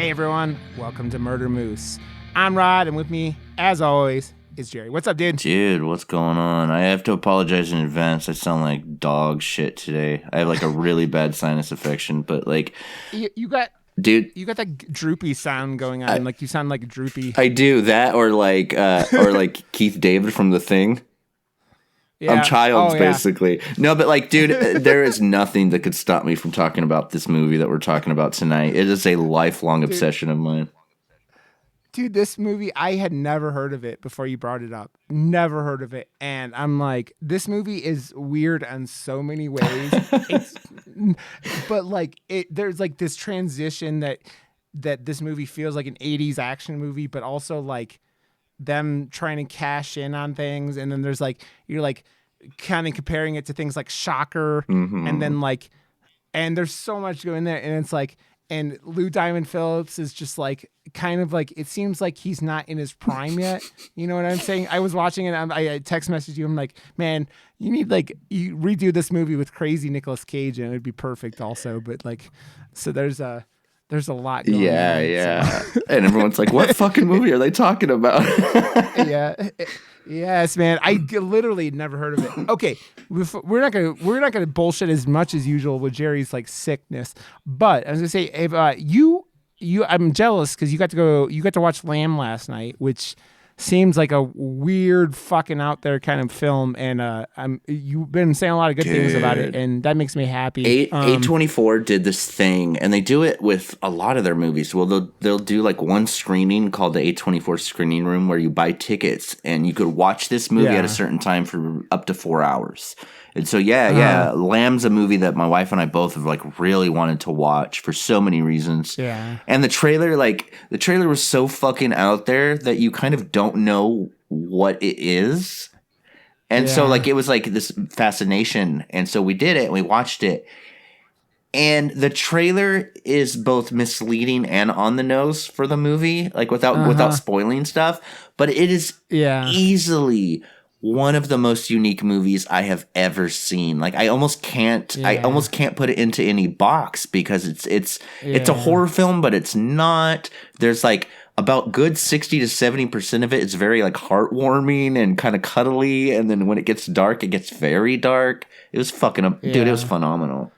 Hey everyone, welcome to Murder Moose. I'm Rod, and with me, as always, is Jerry. What's up, dude? Dude, what's going on? I have to apologize in advance. I sound like dog shit today. I have like a really bad sinus infection, but like, You got, dude, you got that droopy sound going on. Like you sound like droopy. I do that or like Keith David from The Thing. Yeah. I'm Childs, yeah. basically. No, but like, dude, there is nothing that could stop me from talking about this movie that we're talking about tonight. It is a lifelong obsession of mine. Dude, this movie, I had never heard of it before you brought it up. Never heard of it. And I'm like, this movie is weird in so many ways. But like, there's like this transition that this movie feels like an 80s action movie, but also like them trying to cash in on things. And then there's like, you're like kind of comparing it to things like Shocker. Mm-hmm. And then like, and there's so much going there. And it's like, and Lou Diamond Phillips is just like, kind of like, it seems like he's not in his prime yet. You know what I'm saying? I was watching it. I text messaged you. I'm like, man, you need like, you redo this movie with crazy Nicolas Cage and it'd be perfect also. But like, so there's a lot going on. Yeah. So. And everyone's like, what fucking movie are they talking about? Yeah. Yes, man. I literally never heard of it. Okay, we're not gonna bullshit as much as usual with Jerry's like sickness. But I was gonna say, if I'm jealous because you got to watch Lamb last night, which seems like a weird fucking out there kind of film, and you've been saying a lot of good things about it, and that makes me happy. A24 did this thing, and they do it with a lot of their movies. Well, they'll do like one screening called the A24 screening room where you buy tickets and you could watch this movie at a certain time for up to 4 hours. And so, Lamb's a movie that my wife and I both have like really wanted to watch for so many reasons. Yeah. And the trailer was so fucking out there that you kind of don't know what it is. And so like, it was like this fascination. And so we did it and we watched it. And the trailer is both misleading and on the nose for the movie, like without spoiling stuff. But it is easily one of the most unique movies I have ever seen. Like I almost can't put it into any box because it's a horror film, but it's not. There's like about good 60 to 70% of it is very like heartwarming and kind of cuddly, and then when it gets dark, it gets very dark. It was fucking dude, it was phenomenal.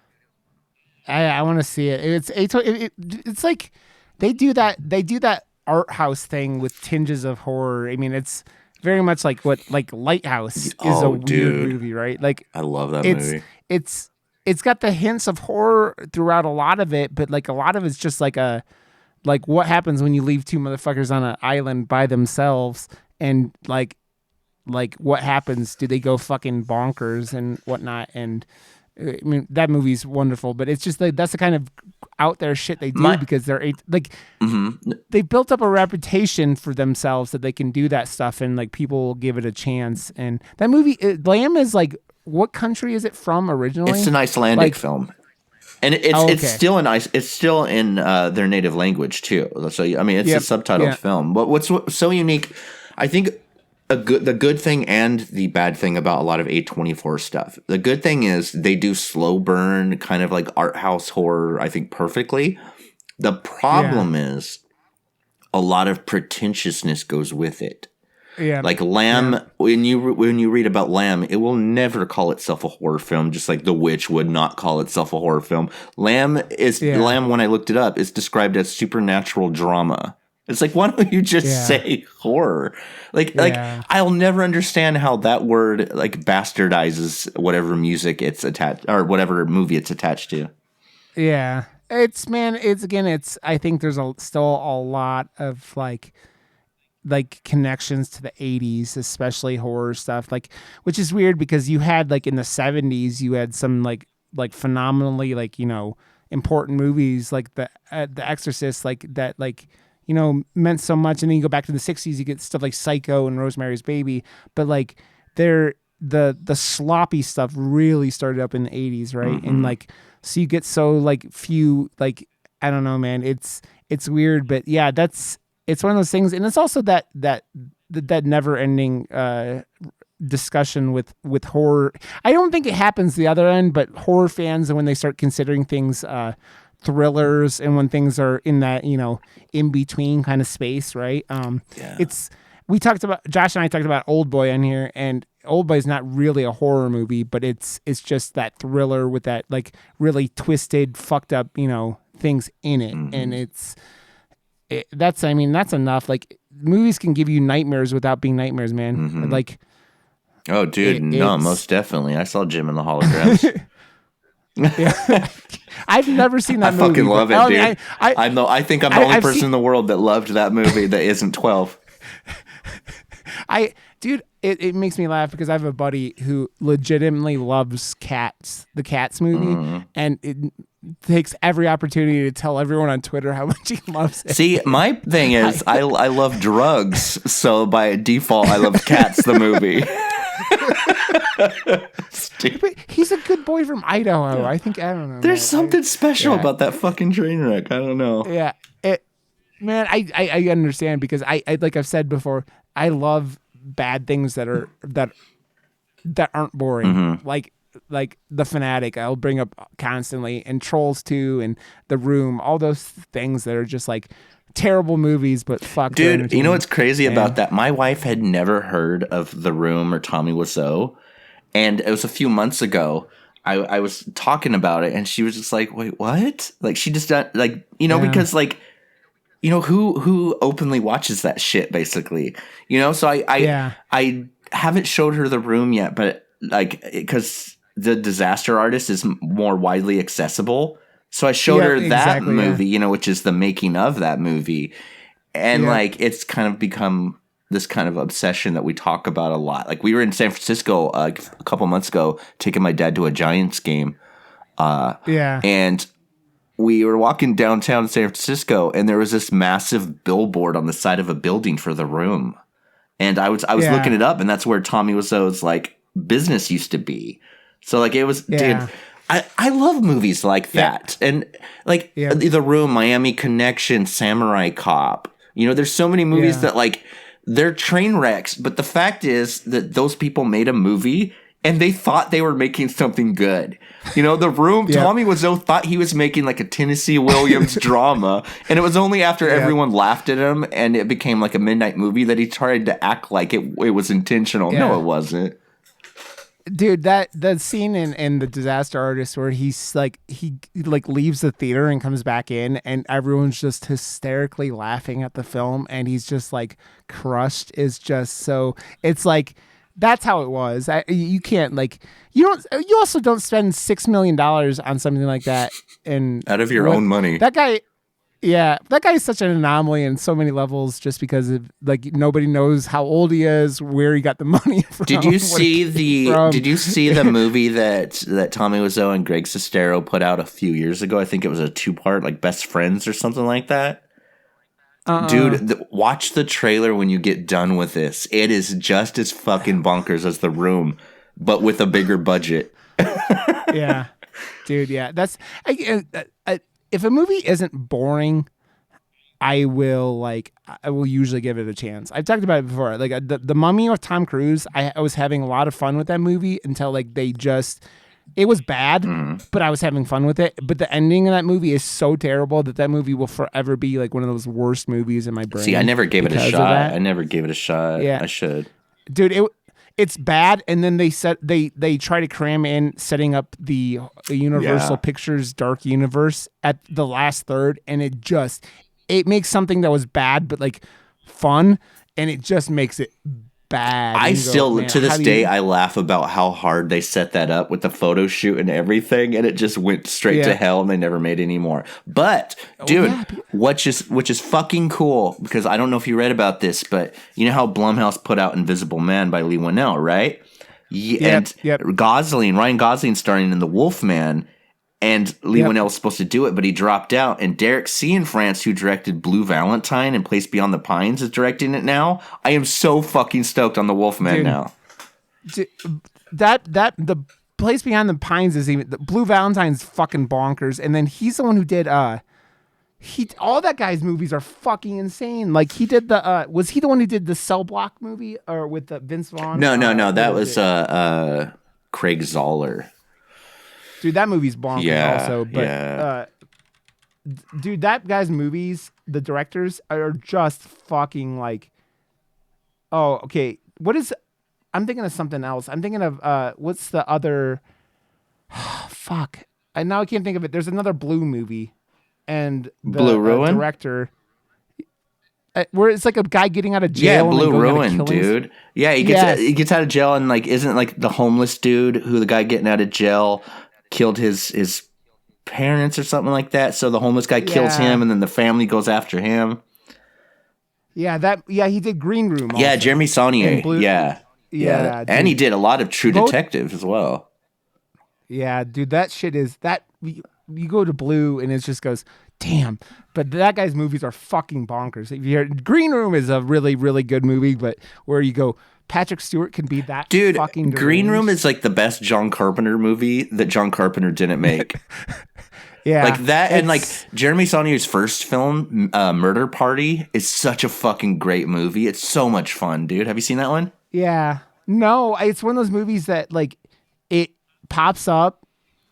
I want to see it. It's like they do that art house thing with tinges of horror. I mean, it's very much like what Lighthouse is a weird movie, right? Like I love that movie. It's got the hints of horror throughout a lot of it, but like a lot of it's just like what happens when you leave two motherfuckers on an island by themselves, and like what happens? Do they go fucking bonkers and whatnot? And I mean, that movie's wonderful, but it's just like that's the kind of out there shit they do because they're they built up a reputation for themselves that they can do that stuff, and like people will give it a chance. And that movie, Lamb, is like, what country is it from originally? It's an Icelandic film, and it's still in their native language too. So I mean, it's a subtitled film. But what's so unique, I think. The good thing and the bad thing about a lot of A24 stuff. The good thing is they do slow burn, kind of like art house horror, I think, perfectly. The problem is a lot of pretentiousness goes with it. Yeah. Like Lamb, when you read about Lamb, it will never call itself a horror film, just like The Witch would not call itself a horror film. Lamb, when I looked it up, is described as supernatural drama. It's like, why don't you just say horror? Like I'll never understand how that word like bastardizes whatever music it's attached or whatever movie it's attached to. Yeah, I think there's still a lot of like connections to the 80s, especially horror stuff, like, which is weird because you had like in the 70s, you had some like phenomenally like, you know, important movies like the Exorcist, like that, like, you know, meant so much. And then you go back to the 60s, you get stuff like Psycho and Rosemary's Baby. But like the sloppy stuff really started up in the 80s, right? Mm-hmm. And like, so you get so like few, like, I don't know, man. It's weird, but yeah, it's one of those things. And it's also that never ending discussion with horror. I don't think it happens the other end, but horror fans, when they start considering things thrillers and when things are in that, in between kind of space, right? It's we talked about Josh and I talked about Old Boy on here, and Old Boy is not really a horror movie, but it's just that thriller with that like really twisted, fucked up, things in it, and that's enough. Like movies can give you nightmares without being nightmares, man. Like, oh, dude, no, most definitely. I saw Jim and the Holograms. Yeah. I've never seen that movie. I fucking love it, dude. I think I'm the only person in the world that loved that movie that isn't 12. It makes me laugh because I have a buddy who legitimately loves Cats, the Cats movie, and it takes every opportunity to tell everyone on Twitter how much he loves it. See, my thing is I love drugs, so by default I love Cats the movie. But he's a good boy from Idaho. Yeah. I don't know. There's something special about that fucking train wreck. I don't know. Yeah. I understand because I like I've said before, I love bad things that aren't boring. Like The Fanatic, I'll bring up constantly, and Trolls 2 and The Room, all those things that are just like terrible movies, but fuck. Dude, you know what's crazy about that? My wife had never heard of The Room or Tommy Wiseau. And it was a few months ago. I was talking about it, and she was just like, "Wait, what?" Like she just because like, who openly watches that shit, basically, So I haven't showed her The Room yet, but like because The Disaster Artist is more widely accessible, so I showed her that movie, which is the making of that movie, and like it's kind of become this kind of obsession that we talk about a lot. Like we were in San Francisco a couple months ago, taking my dad to a Giants game. And we were walking downtown San Francisco, and there was this massive billboard on the side of a building for The Room. And I was looking it up, and that's where Tommy Wiseau's like business used to be. So like it was, dude. I love movies like that, and like The Room, Miami Connection, Samurai Cop. There's so many movies that like. They're train wrecks, but the fact is that those people made a movie and they thought they were making something good. The Room, Tommy Wiseau thought he was making like a Tennessee Williams drama, and it was only after everyone laughed at him and it became like a midnight movie that he tried to act like it was intentional. No, it wasn't. Dude, that scene in The Disaster Artist where he's like he leaves the theater and comes back in, and everyone's just hysterically laughing at the film, and he's just like crushed, is just so. It's like that's how it was. You can't like you also don't spend $6 million on something like that, and out of your own money. That guy. Yeah, that guy is such an anomaly in so many levels just because of like nobody knows how old he is, where he got the money from. Did you see the movie that Tommy Wiseau and Greg Sestero put out a few years ago? I think it was a 2-part, like Best Friends or something like that. Dude, watch the trailer when you get done with this. It is just as fucking bonkers as The Room, but with a bigger budget. Yeah, dude. Yeah, that's. If a movie isn't boring, I will usually give it a chance. I've talked about it before. Like the Mummy with Tom Cruise, I was having a lot of fun with that movie until like it was bad, but I was having fun with it. But the ending of that movie is so terrible that movie will forever be like one of those worst movies in my brain. See, I never gave it a shot. Yeah. I should. Dude, it's bad, and then they try to cram in setting up the Universal Pictures Dark Universe at the last third, and it makes something that was bad but like fun, and it just makes it bad. I still to this day I laugh about how hard they set that up with the photo shoot and everything, and it just went straight to hell, and they never made any more. But dude, which is fucking cool, because I don't know if you read about this, but you know how Blumhouse put out Invisible Man by Lee Winnell, right? Ryan Gosling starring in The Wolfman. And Lee Winnell was supposed to do it, but he dropped out. And Derek France, who directed Blue Valentine and Place Beyond the Pines, is directing it now. I am so fucking stoked on The Wolfman now. The Place Beyond the Pines is the Blue Valentine's fucking bonkers. And then he's the one who did all that guy's movies are fucking insane. Like he did was he the one who did the Cell Block movie or with Vince Vaughn? No. That was Craig Zoller. Dude, that movie's bonkers also. But dude, that guy's movies, the directors are just fucking like. Oh, okay. What is? I'm thinking of something else. I'm thinking of what's the other? Fuck. I can't think of it. There's another Blue movie, and Blue the Ruin. director, where it's like a guy getting out of Yeah, jail and then Blue going out of Ruin, killings. dude. Yeah, he Yes. gets out of jail and like isn't like the homeless dude who the guy getting out of jail killed his parents or something like that. So the homeless guy kills him, Yeah. and then the family goes after him. Yeah. He did Green Room Yeah, also, Jeremy and Saulnier. Blue. Yeah, yeah, Yeah, and he dude. did a lot of True Both. Detective as well. Yeah, dude. That shit is that. You go to Blue and it just goes, damn. But that guy's movies are fucking bonkers. If you hear Green Room is a really, really good movie, but where you go, Patrick Stewart can be that Dude, fucking Green Room deranged. is like the best John Carpenter movie that John Carpenter didn't make. Like Yeah, that, and like it's Jeremy Saulnier's first film, Murder Party, is such a fucking great movie. It's so much fun, dude. Have you seen that one? yeah. No, it's one of those movies that like it pops up,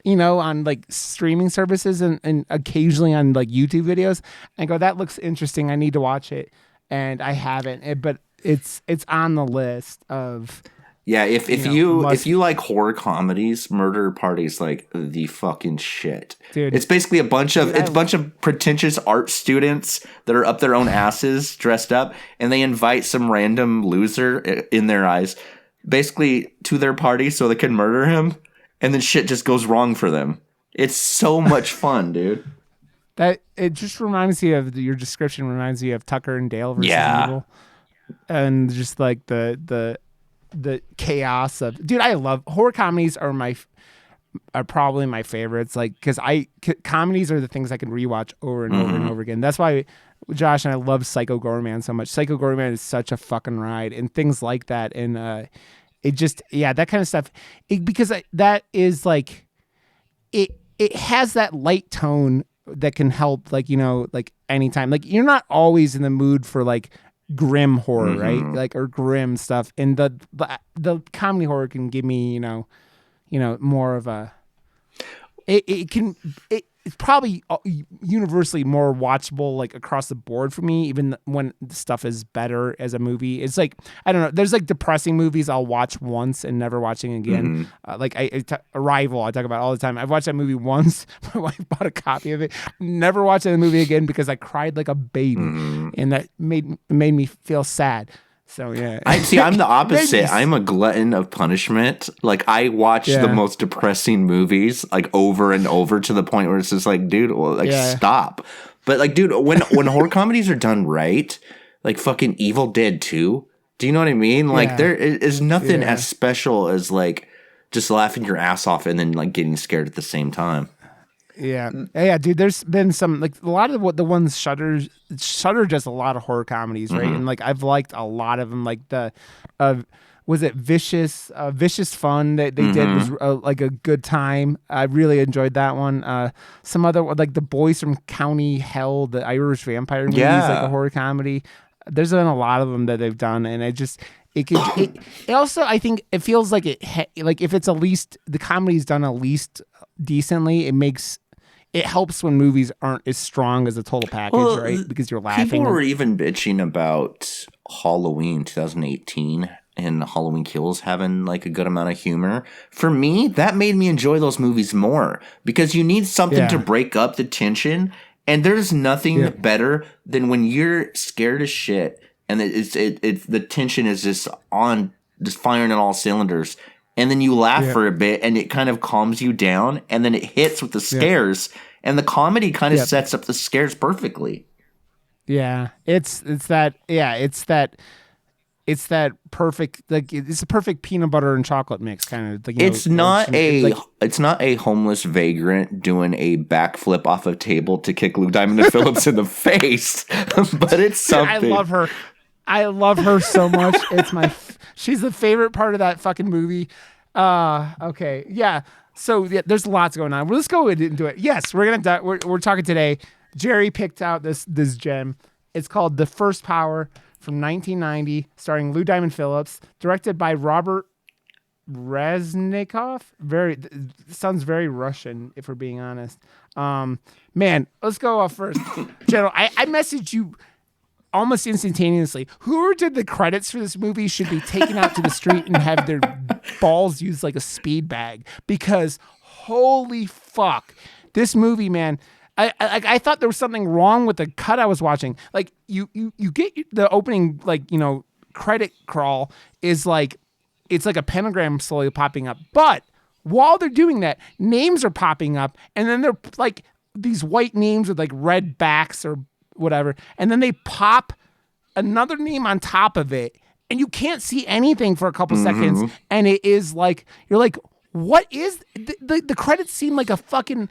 on like streaming services and occasionally on like YouTube videos, and go, that looks interesting. I need to watch it, and I haven't. But it's on the list of Yeah, if must, you like horror comedies, Murder Party's like the fucking shit. dude. It's basically Dude, a bunch of pretentious art students that are up their own asses dressed up, and they invite some random loser in their eyes, basically to their party so they can murder him, and then shit just goes wrong for them. It's so much fun, dude. that it just reminds you of your description. Reminds you of Tucker and Dale versus Yeah. Evil, and just like the chaos of, dude. I love horror comedies. Are probably my favorites. Like, because comedies are the things I can rewatch over and over and over again. That's why Josh and I love Psycho Gorman so much. Psycho Gorman is such a fucking ride, and things like that. And it just, yeah, that kind of stuff. That is like it has that light tone that can help, like, like anytime. Like, you're not always in the mood for like grim horror, right? Like, or grim stuff. And the comedy horror can give me, more of a it's probably universally more watchable, like across the board for me, even when the stuff is better as a movie. It's like, I don't know, there's like depressing movies I'll watch once and never watching again. Like Arrival, I talk about all the time. I've watched that movie once. My wife bought a copy of it, never watched the movie again because I cried like a baby, and that made me feel sad. So yeah, I'm the opposite. I'm a glutton of punishment. Like, I watch the most depressing movies like over and over to the point where it's just like, dude, well, like stop. But like, dude, when horror comedies are done right, like fucking Evil Dead 2, do you know what I mean? Like, there is nothing as special as like just laughing your ass off and then like getting scared at the same time. Yeah, dude. There's been some, like, a lot of what the ones Shudder does a lot of horror comedies, right? And like I've liked a lot of them. Like was it Vicious Fun that they did was like a good time. I really enjoyed that one. Some other, like, The Boys from County Hell, the Irish vampire movie, is like a horror comedy. There's been a lot of them that they've done, and it also, I think it feels like like if it's at least the comedy's done at least decently, it helps when movies aren't as strong as a total package, right? Because you're laughing. People were even bitching about Halloween 2018 and Halloween Kills having like a good amount of humor. For me, that made me enjoy those movies more because you need something to break up the tension. And there's nothing better than when you're scared as shit and the tension is just firing on all cylinders. And then you laugh for a bit and it kind of calms you down, and then it hits with the scares, and the comedy kind of sets up the scares perfectly. Yeah. It's that perfect, like, it's a perfect peanut butter and chocolate mix kind of, like, It's not a homeless vagrant doing a backflip off a table to kick Lou Diamond Phillips in the face, but it's something. I love her so much. She's the favorite part of that fucking movie. Okay. Yeah. So there's lots going on. Well, let's go into it. Yes, we're talking today. Jerry picked out this gem. It's called The First Power from 1990, starring Lou Diamond Phillips, directed by Robert Reznikov. Sounds very Russian, if we're being honest. Man, let's go off first. General, I messaged you almost instantaneously. Whoever did the credits for this movie should be taken out to the street and have their balls used like a speed bag, because holy fuck, this movie, man. I thought there was something wrong with the cut I was watching. Like you get the opening, like, credit crawl is like, it's like a pentagram slowly popping up. But while they're doing that, names are popping up, and then they're like these white names with like red backs or whatever, and then they pop another name on top of it, and you can't see anything for a couple seconds, and it is like, you're like, what is the credits seem like a fucking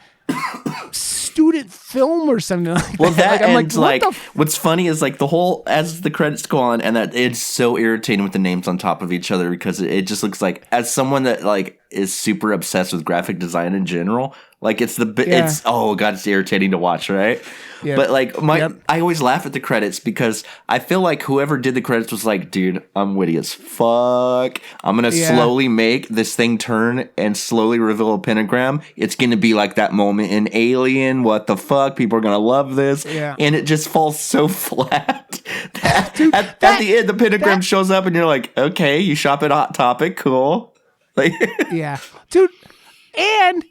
student film or something like well, that. And what's funny is like the whole, as the credits go on, and that it's so irritating with the names on top of each other, because it just looks like, as someone that like is super obsessed with graphic design in general, like it's oh god, it's irritating to watch, right? Yep. But like I always laugh at the credits, because I feel like whoever did the credits was like, dude, I'm witty as fuck. I'm gonna slowly make this thing turn and slowly reveal a pentagram. It's gonna be like that moment in Alien. What the fuck? People are gonna love this. Yeah. And it just falls so flat. At the end, the pentagram shows up, and you're like, okay, you shop at Hot Topic, cool. Like, yeah, dude, and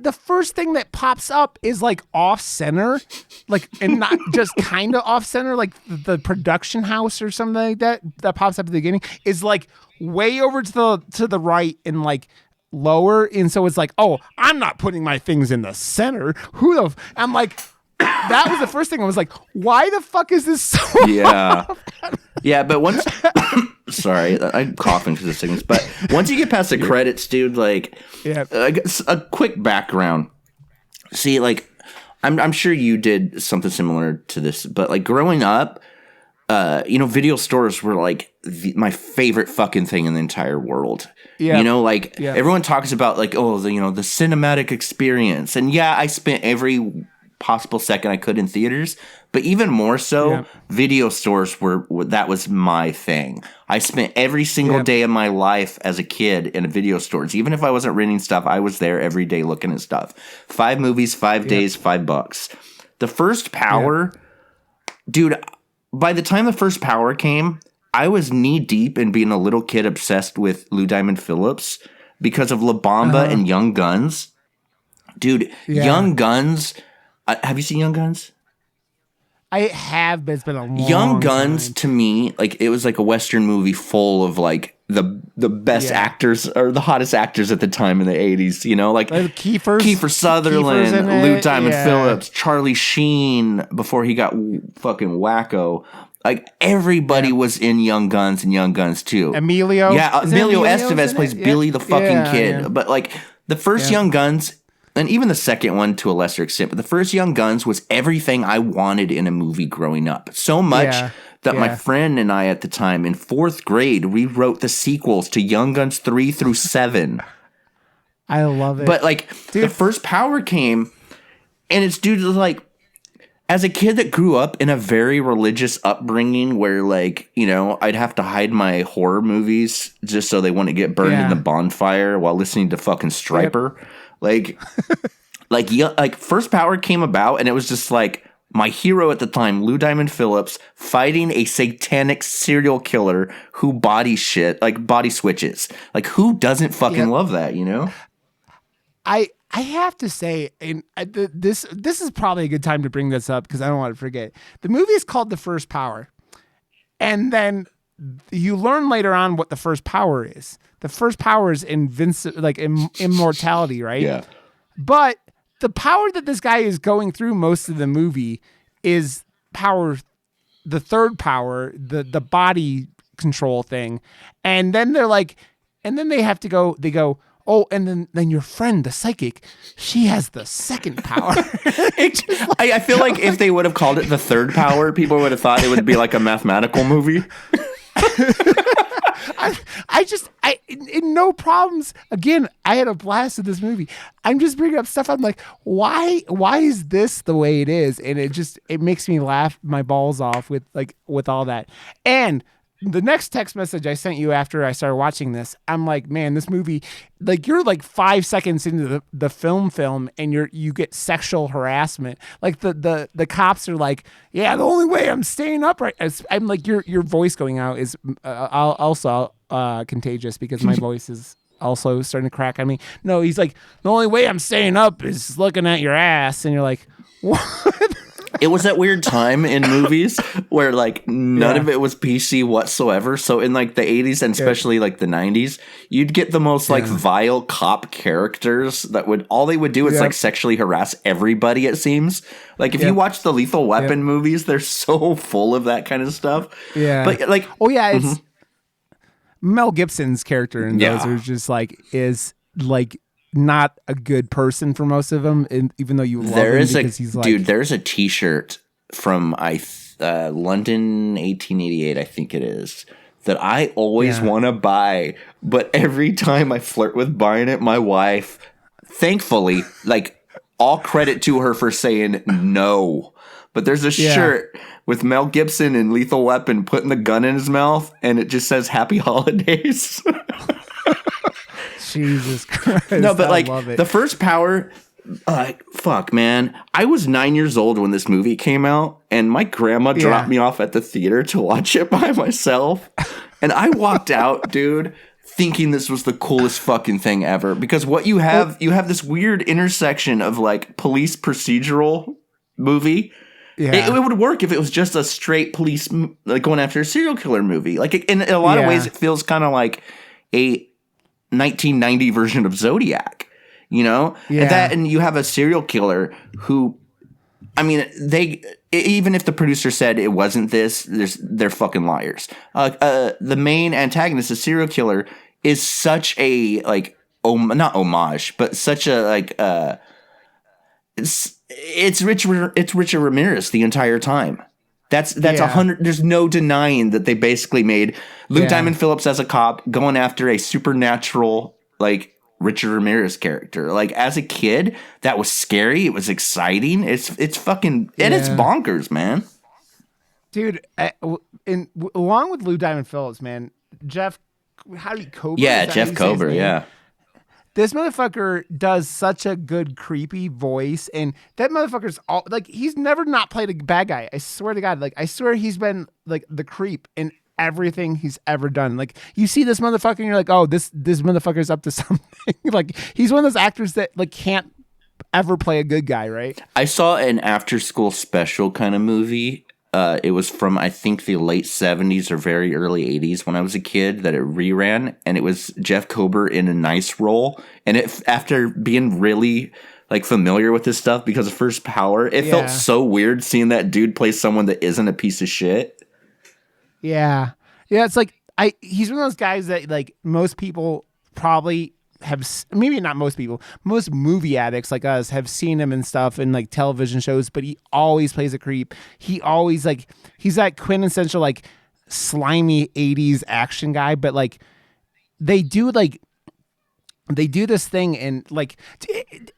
the first thing that pops up is like off center, like, and not just kind of off center, like the production house or something like that pops up at the beginning is like way over to the right and like lower, and so it's like, oh, I'm not putting my things in the center. I'm like, that was the first thing. I was like, why the fuck is this so? Yeah, yeah, but once. Sorry, I'm coughing because of sickness. But once you get past the credits, dude, like, a quick background. See, like, I'm sure you did something similar to this, but like growing up, video stores were like my favorite fucking thing in the entire world. Yeah. Everyone talks about like, oh, the cinematic experience, and I spent every possible second I could in theaters, but even more so, video stores that was my thing. I spent every single day of my life as a kid in video stores. Even if I wasn't renting stuff, I was there every day looking at stuff. 5 movies, 5 days, $5. The first Power, dude, by the time the first Power came, I was knee deep in being a little kid obsessed with Lou Diamond Phillips because of La Bamba and Young Guns. Dude, Young Guns. Have you seen Young Guns? I have, but it's been a long Young Guns time. To me, like, it was like a Western movie full of like the best actors or the hottest actors at the time in the 80s, like Kiefer Sutherland, Lou Diamond Phillips, Charlie Sheen before he got fucking wacko. Like, everybody was in Young Guns and Young Guns 2. Emilio Estevez plays Billy the fucking kid. Yeah. But like the first Young Guns, and even the second one to a lesser extent, but the first Young Guns was everything I wanted in a movie growing up. So much that my friend and I at the time in 4th grade, we wrote the sequels to Young Guns 3 through 7. I love it. But like, the first Power came, and it's due to like, as a kid that grew up in a very religious upbringing where like, I'd have to hide my horror movies just so they wouldn't get burned in the bonfire while listening to fucking Stryper. Yep. Like First Power came about, and it was just like my hero at the time, Lou Diamond Phillips, fighting a satanic serial killer who body switches. Like, who doesn't fucking love that, I have to say, and this is probably a good time to bring this up because I don't want to forget. The movie is called The First Power, and then you learn later on what the first power is. The first power is immortality, right? Yeah. But the power that this guy is going through most of the movie is the third power, the body control thing. And then they're like, and then they go, oh, and then your friend, the psychic, she has the second power. I feel like if they would have called it the third power, people would have thought it would be like a mathematical movie. In no problems. Again, I had a blast with this movie. I'm just bringing up stuff. I'm like, why is this the way it is? And it makes me laugh my balls off with all that. And the next text message I sent you after I started watching this, I'm like, man, this movie, like you're like 5 seconds into the film and you get sexual harassment. Like the cops are like, yeah, the only way I'm staying upright. I'm like, your voice going out is also contagious because my voice is also starting to crack on me. No, he's like, the only way I'm staying up is looking at your ass. And you're like, what? It was that weird time in movies where like none of it was PC whatsoever. So in like the 80s and especially like the 90s, you'd get the most like vile cop characters that would all they would do is like sexually harass everybody, it seems. Like if you watch the Lethal Weapon movies, they're so full of that kind of stuff. Yeah. But like it's Mel Gibson's character in those are just like is like not a good person for most of them, and even though you love him because he's like, dude, there's a T-shirt from London 1888, I think it is, that I always want to buy, but every time I flirt with buying it, my wife, thankfully, like all credit to her for saying no. But there's a shirt with Mel Gibson and Lethal Weapon putting the gun in his mouth, and it just says "Happy Holidays." Jesus Christ. No, but like the first Power, fuck, man. I was 9 years old when this movie came out, and my grandma dropped me off at the theater to watch it by myself. And I walked out, dude, thinking this was the coolest fucking thing ever. Because what you have this weird intersection of like police procedural movie. Yeah. It would work if it was just a straight police, like going after a serial killer movie. Like in a lot of ways, it feels kind of like a 1990 version of Zodiac, you know? And you have a serial killer who, I mean, even if the producer said it wasn't this, they're fucking liars. The main antagonist, the serial killer, is such a like not homage, but such a like it's Richard Ramirez the entire time. That's 100. There's no denying that they basically made Lou Diamond Phillips as a cop going after a supernatural like Richard Ramirez character. Like as a kid, that was scary. It was exciting. It's fucking and it's bonkers, man. Dude, along with Lou Diamond Phillips, man, Jeff Kober. Yeah, Jeff Kober. Yeah. This motherfucker does such a good creepy voice, and that motherfucker's all like he's never not played a bad guy. I swear to God, like I swear he's been like the creep in everything he's ever done. Like you see this motherfucker, and you're like, oh, this motherfucker's up to something. Like he's one of those actors that like can't ever play a good guy, right? I saw an after school special kind of movie. It was from, I think, the late 70s or very early 80s when I was a kid that it reran, and it was Jeff Kober in a nice role. And after being really like familiar with this stuff because of First Power, it felt so weird seeing that dude play someone that isn't a piece of shit. Yeah. Yeah, it's like he's one of those guys that like most people probably have, maybe not most people, most movie addicts like us have seen him and stuff in like television shows, but he always plays a creep. He always like, he's that quintessential like slimy 80s action guy, but like they do this thing and like,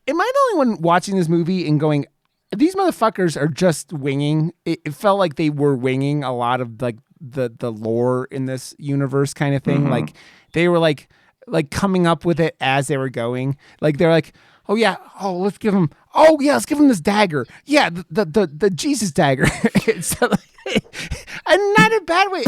am I the only one watching this movie and going, these motherfuckers are just winging? It felt like they were winging a lot of like the lore in this universe kind of thing. Mm-hmm. Like they were like coming up with it as they were going. Like they're like, let's give him this dagger. Yeah, the Jesus dagger. It's like, and not in a bad way.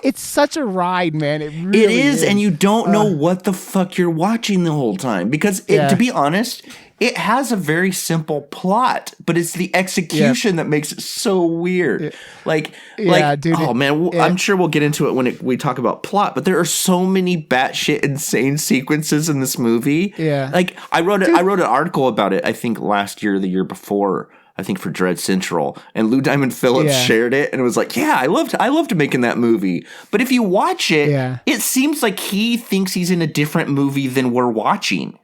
It's such a ride, man. It really is, and you don't know what the fuck you're watching the whole time because to be honest, it has a very simple plot, but it's the execution that makes it so weird. Dude, oh man, I'm sure we'll get into it when we talk about plot, but there are so many batshit insane sequences in this movie. Yeah, like I wrote an article about it. I think last year, or the year before. I think for Dread Central, and Lou Diamond Phillips shared it, and it was like, I loved making that movie. But if you watch it, it seems like he thinks he's in a different movie than we're watching.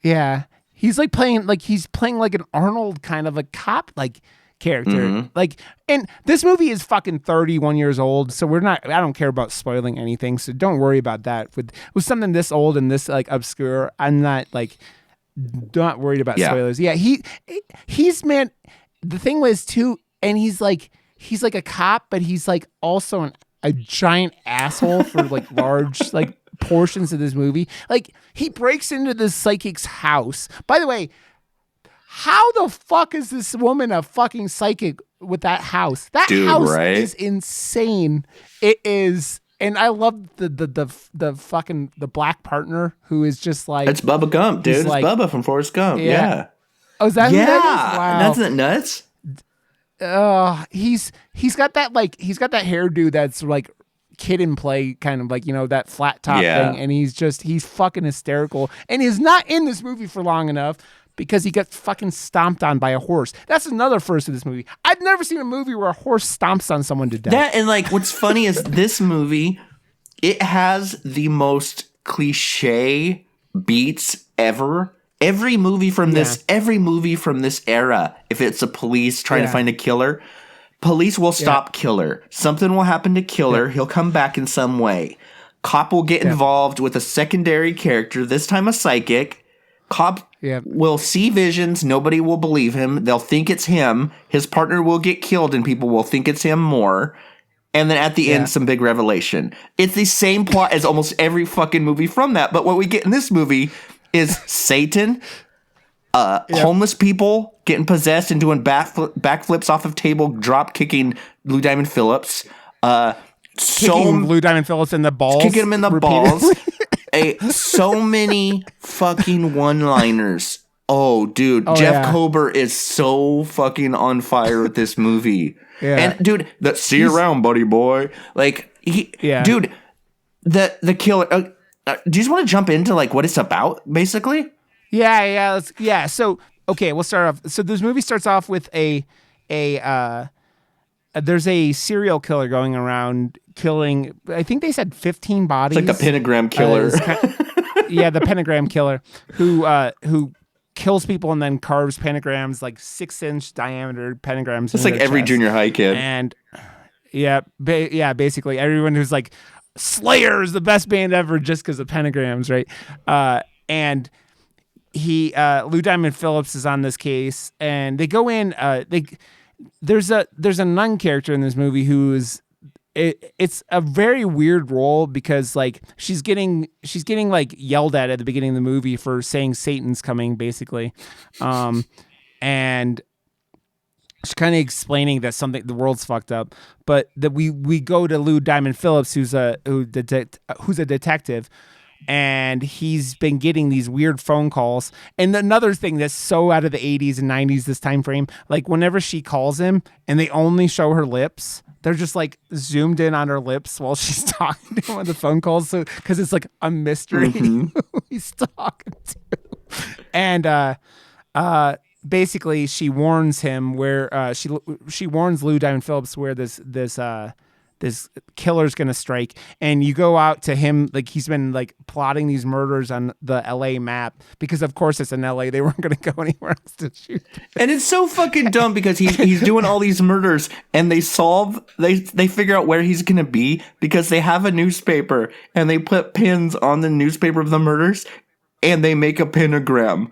Yeah. He's playing like an Arnold kind of a cop like character. Mm-hmm. Like, and this movie is fucking 31 years old, so I don't care about spoiling anything, so don't worry about that. With something this old and this like obscure, I'm not worried about spoilers. Yeah, he's man. The thing was too, and he's like a cop, but he's like also a giant asshole for like large like portions of this movie. Like he breaks into this psychic's house. By the way, how the fuck is this woman a fucking psychic with that house? That house is insane. It is. And I love the fucking the black partner who is just like, it's Bubba Gump, dude. It's like, Bubba from Forrest Gump. Yeah. Oh, is that who that is? Wow. Isn't that nuts? He's got that hairdo that's like Kid and Play kind of like, you know, that flat top thing, and he's fucking hysterical, and he's not in this movie for long enough because he gets fucking stomped on by a horse. That's another first of this movie. I've never seen a movie where a horse stomps on someone to death. That, and like what's funny is this movie, it has the most cliche beats ever. Every movie from this era, if it's a police trying to find a killer, police will stop killer. Something will happen to killer. He'll come back in some way. Cop will get involved with a secondary character, this time a psychic. Cop will see visions. Nobody will believe him. They'll think it's him. His partner will get killed and people will think it's him more. And then at the end, some big revelation. It's the same plot as almost every fucking movie from that. But what we get in this movie is Satan, homeless people getting possessed and doing backflips off of table, drop kicking Lou Diamond Phillips. Kicking Lou Diamond Phillips in the balls. Kicking him in the balls. So many fucking one-liners. Oh, dude. Jeff Kober is so fucking on fire with this movie. And, dude, see you around, buddy boy. Like, dude, the killer... do you just want to jump into, like, what it's about, basically? Yeah. So, okay, we'll start off. So this movie starts off with there's a serial killer going around killing, I think they said 15 bodies. It's like the pentagram killer. The pentagram killer who kills people and then carves pentagrams, like 6-inch diameter pentagrams. It's like every junior high kid. And basically everyone who's like, Slayer is the best band ever just because of pentagrams, right? And Lou Diamond Phillips is on this case, and they go in. There's a nun character in this movie who is it's a very weird role because like she's getting like yelled at the beginning of the movie for saying Satan's coming, basically, and she's kind of explaining that the world's fucked up, but that we go to Lou Diamond Phillips, who's a detective, and he's been getting these weird phone calls. And another thing that's so out of the 80s and 90s, this time frame, like whenever she calls him and they only show her lips, they're just like zoomed in on her lips while she's talking to him on the phone calls, so because it's like a mystery who he's talking to. And basically, she warns him where she warns Lou Diamond Phillips where this killer's gonna strike, and you go out to him like he's been like plotting these murders on the LA map because of course it's in LA. They weren't gonna go anywhere else to shoot. And it's so fucking dumb because he's doing all these murders and they figure out where he's gonna be because they have a newspaper and they put pins on the newspaper of the murders and they make a pentagram.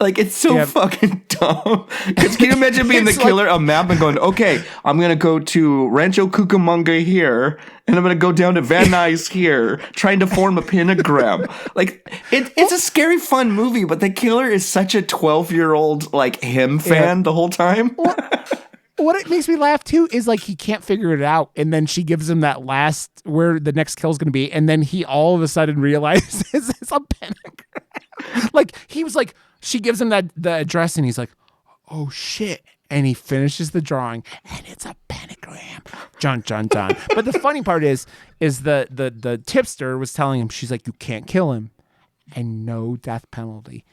Like, it's so fucking dumb. Because can you imagine being the killer, a map, and going, okay, I'm going to go to Rancho Cucamonga here, and I'm going to go down to Van Nuys here, trying to form a pentagram. Like, it's a scary, fun movie, but the killer is such a 12-year-old, like, him fan the whole time. What it makes me laugh, too, is, like, he can't figure it out, and then she gives him that last, where the next kill's going to be, and then he all of a sudden realizes it's a pentagram. Like, he was like... She gives him the address, and he's like, "Oh shit!" And he finishes the drawing, and it's a pentagram. John. But the funny part is the tipster was telling him, she's like, "You can't kill him, and no death penalty."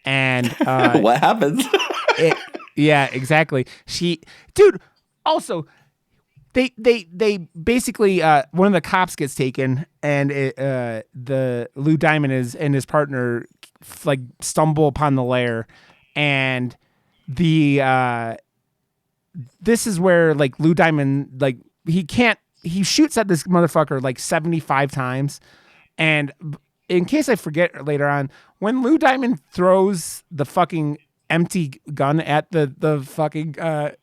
And what happens? Yeah, exactly. Also, they basically one of the cops gets taken, and the Lou Diamond and his partner like stumble upon the lair, and this is where like Lou Diamond like he shoots at this motherfucker like 75 times, and in case I forget later on, when Lou Diamond throws the fucking empty gun at the fucking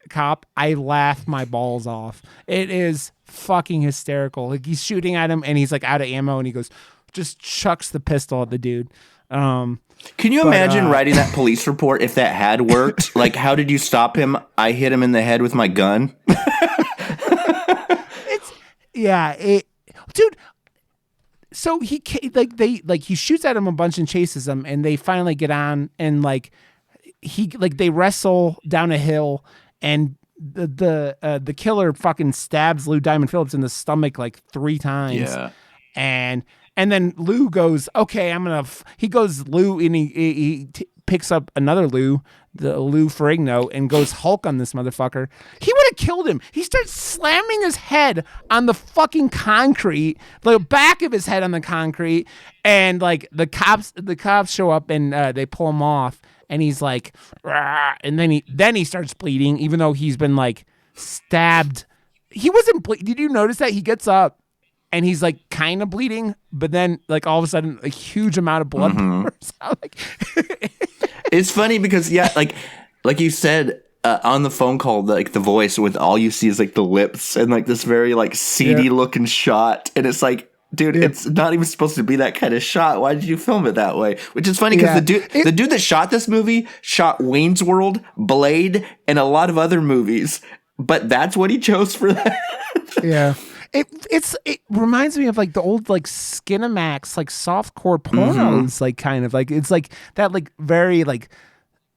cop, I laugh my balls off. It is fucking hysterical. Like he's shooting at him and he's like out of ammo and he goes, just chucks the pistol at the dude. Can you imagine writing that police report if that had worked? Like, how did you stop him? I hit him in the head with my gun. Dude. So he he shoots at him a bunch and chases him, and they finally get on, and like they wrestle down a hill, and the killer fucking stabs Lou Diamond Phillips in the stomach like 3 times. Yeah, and then Lou goes, okay, I'm gonna. He goes Lou, and he picks up another Lou, the Lou Ferrigno, and goes Hulk on this motherfucker. He would have killed him. He starts slamming his head on the fucking concrete, the back of his head on the concrete, and like the cops show up and they pull him off, and he's like, rah, and then he starts bleeding, even though he's been like stabbed. He wasn't bleeding. Did you notice that he gets up? And he's like kind of bleeding, but then like all of a sudden a huge amount of blood pours out. Like, it's funny because like you said on the phone call, like the voice with all you see is like the lips and like this very like seedy looking shot, and it's like, dude, it's not even supposed to be that kind of shot. Why did you film it that way? Which is funny because the dude that shot this movie shot Wayne's World, Blade, and a lot of other movies, but that's what he chose for that. Yeah. It reminds me of like the old like Skinamax like softcore pornos, like kind of like it's like that like very like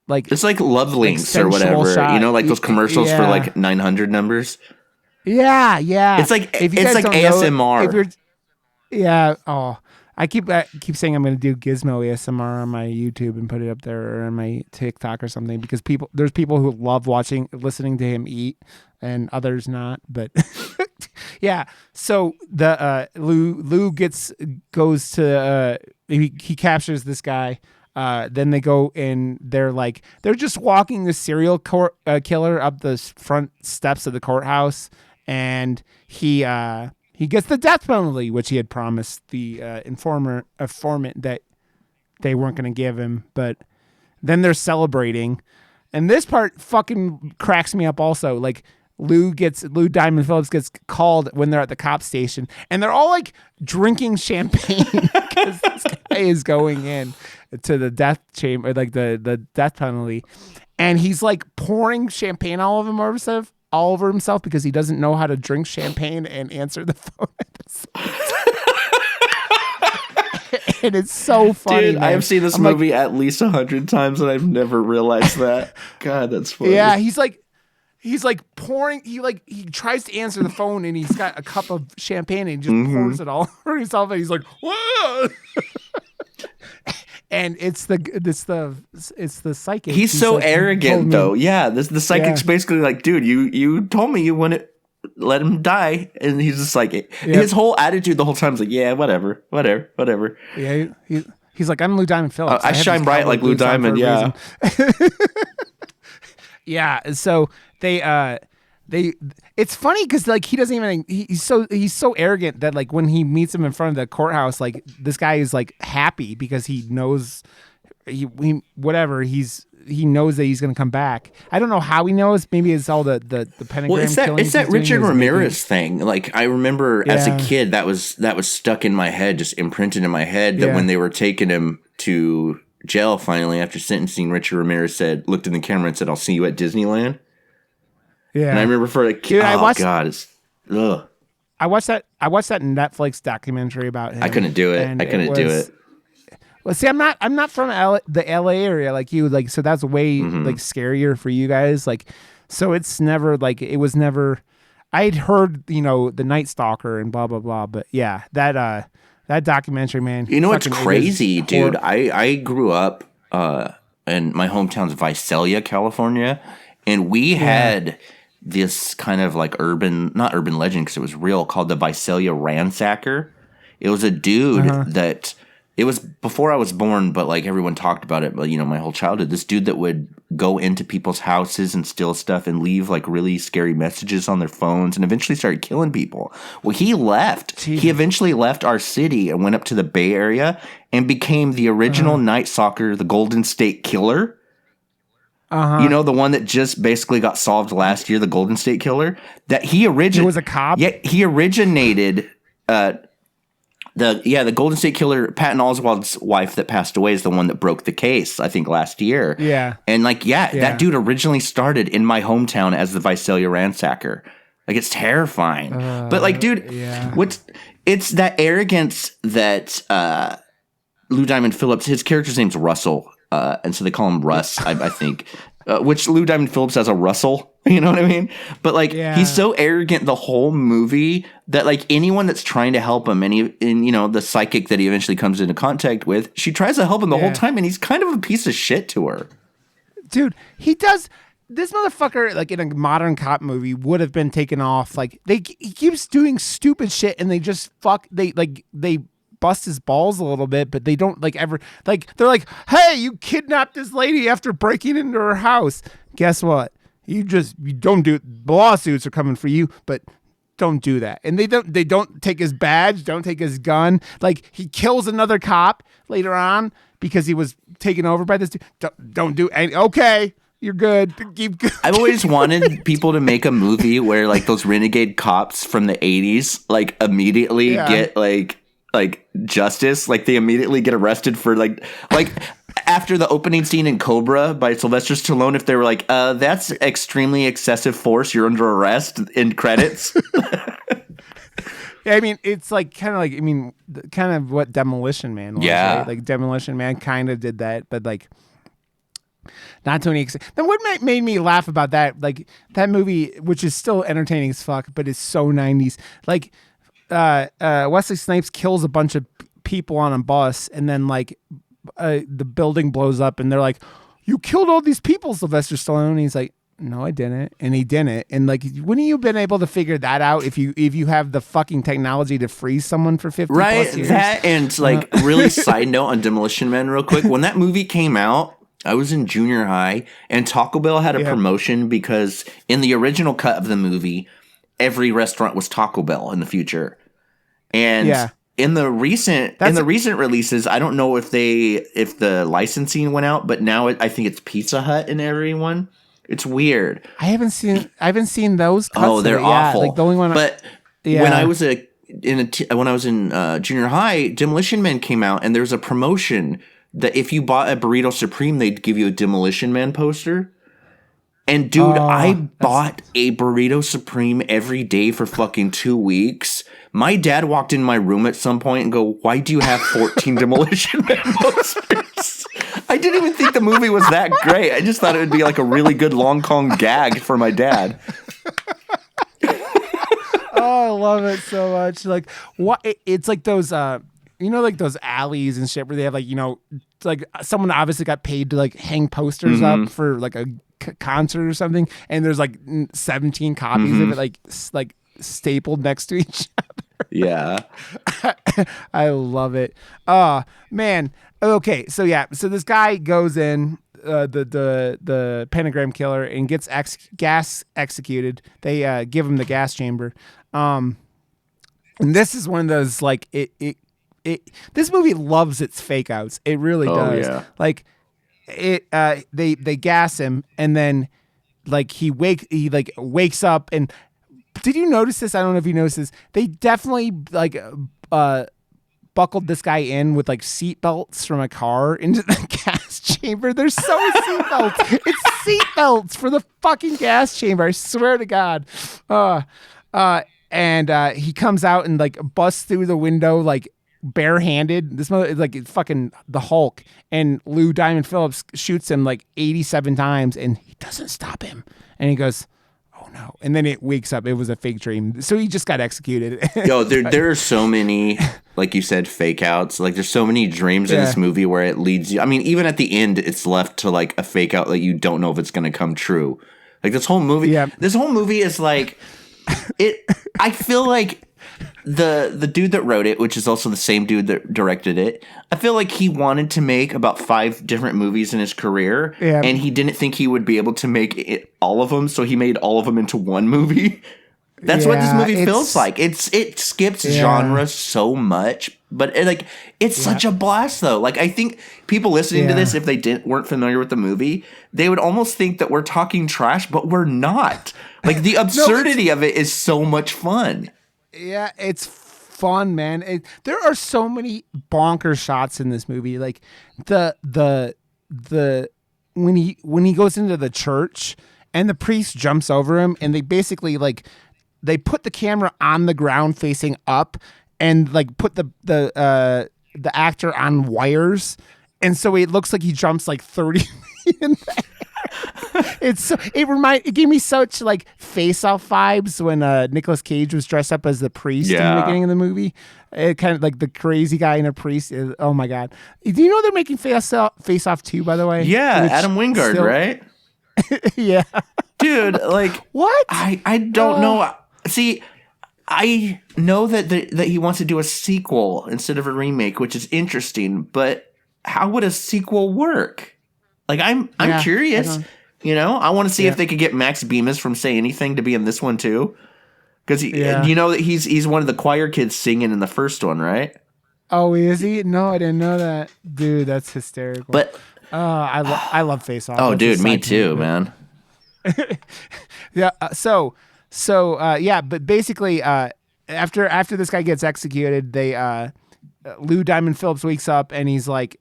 it's like Love Links or whatever, shot. You know, like those commercials for like 900 numbers. Yeah. It's like ASMR. I keep saying I'm going to do Gizmo ASMR on my YouTube and put it up there or on my TikTok or something because there's people who love listening to him eat and others not, but yeah. So the Lou goes to he captures this guy. Then they go and they're just walking the serial killer up the front steps of the courthouse, and he gets the death penalty, which he had promised the informant that they weren't going to give him. But then they're celebrating, and this part fucking cracks me up. Also, like Lou Diamond Phillips gets called when they're at the cop station, and they're all like drinking champagne because this guy is going in to the death chamber, like the death penalty, and he's like pouring champagne all over himself because he doesn't know how to drink champagne and answer the phone. And it's so funny. Dude, I have seen this movie at least 100 times, and I've never realized that. God, that's funny. Yeah, he's like pouring. He tries to answer the phone, and he's got a cup of champagne, and he just pours it all over himself, and he's like, "Whoa!" And it's the psychic. He's so like, arrogant, though. Yeah, the psychic's basically like, dude, you told me you wouldn't let him die, and he's just like, his whole attitude the whole time is like, yeah, whatever. Yeah, he's like, I'm Lou Diamond Phillips. I shine bright like Lou Diamond. Yeah. Yeah. So they it's funny because like he doesn't even he's so arrogant that like when he meets him in front of the courthouse, like this guy is like happy because he knows he knows that he's going to come back. I don't know how he knows. Maybe it's all the pentagram. Well, it's that Richard Ramirez thing. Like I remember as a kid, that was stuck in my head, just imprinted in my head. That when they were taking him to jail finally after sentencing, Richard Ramirez looked in the camera and said, "I'll see you at Disneyland." Yeah, and I remember for a kid. I watched that Netflix documentary about him. I couldn't do it. Well, see, I'm not from the LA area like you, like, so that's way like scarier for you guys. Like, so it's never like, it was never, I'd heard, the Night Stalker and blah, blah, blah. But yeah, that documentary, man. You know what's crazy, dude? I grew up in my hometown's Visalia, California, and we had this kind of like not urban legend because it was real, called the Visalia Ransacker. It was a dude that, it was before I was born, but like everyone talked about it, but my whole childhood, this dude that would go into people's houses and steal stuff and leave like really scary messages on their phones and eventually started killing people. Well, he left. Jeez. He eventually left our city and went up to the Bay Area and became the original Night Stalker, the Golden State Killer. You know, the one that just basically got solved last year, the Golden State Killer. That he originated. He was a cop. Yeah, he originated. The Golden State Killer, Patton Oswalt's wife that passed away, is the one that broke the case, I think, last year. Yeah. And that dude originally started in my hometown as the Visalia ransacker. Like, it's terrifying. But like, dude, it's that arrogance that Lou Diamond Phillips, his character's name's Russell. And so they call him Russ, I think, which Lou Diamond Phillips has a Russell. You know what I mean? But like, he's so arrogant the whole movie that like anyone that's trying to help him, and you know, the psychic that he eventually comes into contact with, she tries to help him the whole time, and he's kind of a piece of shit to her. Dude, he does. This motherfucker, like in a modern cop movie, would have been taken off. Like he keeps doing stupid shit, and they just they bust his balls a little bit, but they don't like ever like they're like, hey, you kidnapped this lady after breaking into her house. Guess what? You don't do it. The lawsuits are coming for you, but don't do that. And they don't take his badge, don't take his gun. Like he kills another cop later on because he was taken over by this dude. Don't do any. Okay, you're good. I've always wanted people to make a movie where like those renegade cops from the 80s like immediately get like justice. Like they immediately get arrested for like after the opening scene in Cobra by Sylvester Stallone, if they were like, that's extremely excessive force, you're under arrest in credits. Yeah, I mean, it's like kind of what Demolition Man was. Yeah. Right? Like Demolition Man kind of did that, but like not to any extent. Then what made me laugh about that, like that movie, which is still entertaining as fuck, but it's so 90s. Like Wesley Snipes kills a bunch of people on a bus, and then like the building blows up, and they're like, "You killed all these people, Sylvester Stallone." And he's like, "No, I didn't," and he didn't. And like, wouldn't you have been able to figure that out if you have the fucking technology to freeze someone for 50 plus years? That and like really side note on Demolition Man, real quick. When that movie came out, I was in junior high, and Taco Bell had a promotion because in the original cut of the movie, every restaurant was Taco Bell in the future. And in the recent releases, I don't know if the licensing went out, but now I think it's Pizza Hut in everyone. It's weird. I haven't seen those cuts. Oh, they're awful. Like the only one. But when I was in junior high, Demolition Man came out, and there was a promotion that if you bought a Burrito Supreme, they'd give you a Demolition Man poster. And dude, I bought a Burrito Supreme every day for fucking 2 weeks. My dad walked in my room at some point and go, "Why do you have 14 Demolition Man posters?" I didn't even think the movie was that great. I just thought it would be like a really good Long Kong gag for my dad. Oh, I love it so much. Like what? It's like those, like those alleys and shit where they have like, like someone obviously got paid to like hang posters up for like a concert or something, and there's like 17 copies of it like stapled next to each other. Yeah. I love it. Oh man. Okay, so this guy goes in, the pentagram killer, and gets gas executed. They give him the gas chamber. And this is one of those like this movie loves its fake outs. It really does. Yeah. Like they gas him, and then like he wakes up. And did you notice this? I don't know if you noticed this. They definitely like buckled this guy in with like seat belts from a car into the gas chamber. There's so seat belts. It's seat belts for the fucking gas chamber. I swear to God. And he comes out and like busts through the window like barehanded. This mother is like fucking the Hulk, and Lou Diamond Phillips shoots him like 87 times, and he doesn't stop him. And he goes, "Oh no!" And then it wakes up. It was a fake dream. So he just got executed. Yo, there are so many, like you said, fake outs. Like there's so many dreams in this movie where it leads you. I mean, even at the end, it's left to like a fake out that you don't know if it's going to come true. Like this whole movie. Yeah. This whole movie is like it. I feel like the dude that wrote it, which is also the same dude that directed it, I feel like he wanted to make about 5 different movies in his career, and he didn't think he would be able to make all of them, so he made all of them into one movie. That's what this movie feels like. It skips genre so much, But it's such a blast though. Like I think people listening to this, if they weren't familiar with the movie, they would almost think that we're talking trash, but we're not. Like the absurdity of it is so much fun. Yeah, it's fun, man. There are so many bonker shots in this movie. Like the when he goes into the church and the priest jumps over him, and they basically they put the camera on the ground facing up, and like put the actor on wires, and so it looks like he jumps like 30 feet in the air. It gave me such like Face Off vibes when Nicolas Cage was dressed up as the priest in the beginning of the movie. It kind of like the crazy guy and a priest. Oh my god! Do you know they're making Face Off 2, by the way? Yeah, Adam Wingard, right? Yeah, dude. Like what? I don't know. See, I know that he wants to do a sequel instead of a remake, which is interesting. But how would a sequel work? Like I'm curious. I want to see if they could get Max Bemis from Say Anything to be in this one too. Because you know that he's one of the choir kids singing in the first one, right? Oh, is he? No, I didn't know that. Dude, that's hysterical. But I love Face Off. Oh, dude, me too, man. Yeah. But basically, after this guy gets executed, Lou Diamond Phillips wakes up and he's like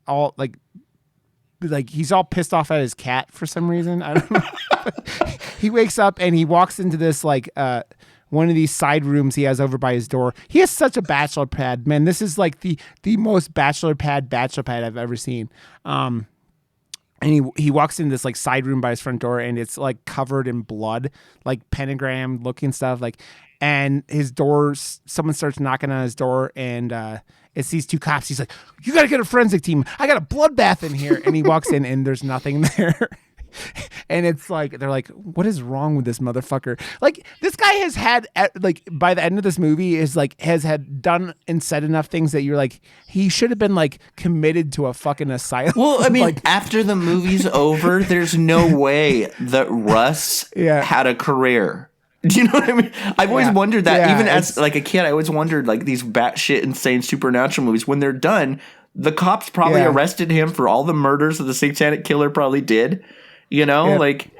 he's all pissed off at his cat for some reason. I don't know. He wakes up and he walks into this one of these side rooms he has over by his door. He has such a bachelor pad, man. This is like the most bachelor pad I've ever seen. And he walks in this like side room by his front door, and it's like covered in blood, like pentagram looking stuff. And his door, someone starts knocking on his door, and it's these two cops. He's like, "You got to get a forensic team. I got a bloodbath in here." And he walks in, and there's nothing there. And it's like, they're like, "What is wrong with this motherfucker?" Like, this guy has had, like, by the end of this movie, has had done and said enough things that you're like, he should have been like committed to a fucking asylum. Well, I mean, after the movie's over, there's no way that Russ had a career. Do you know what I mean? I've always wondered that. Even as like a kid, I always wondered like these batshit insane supernatural movies, when they're done, the cops probably arrested him for all the murders that the Satanic Killer probably did. Like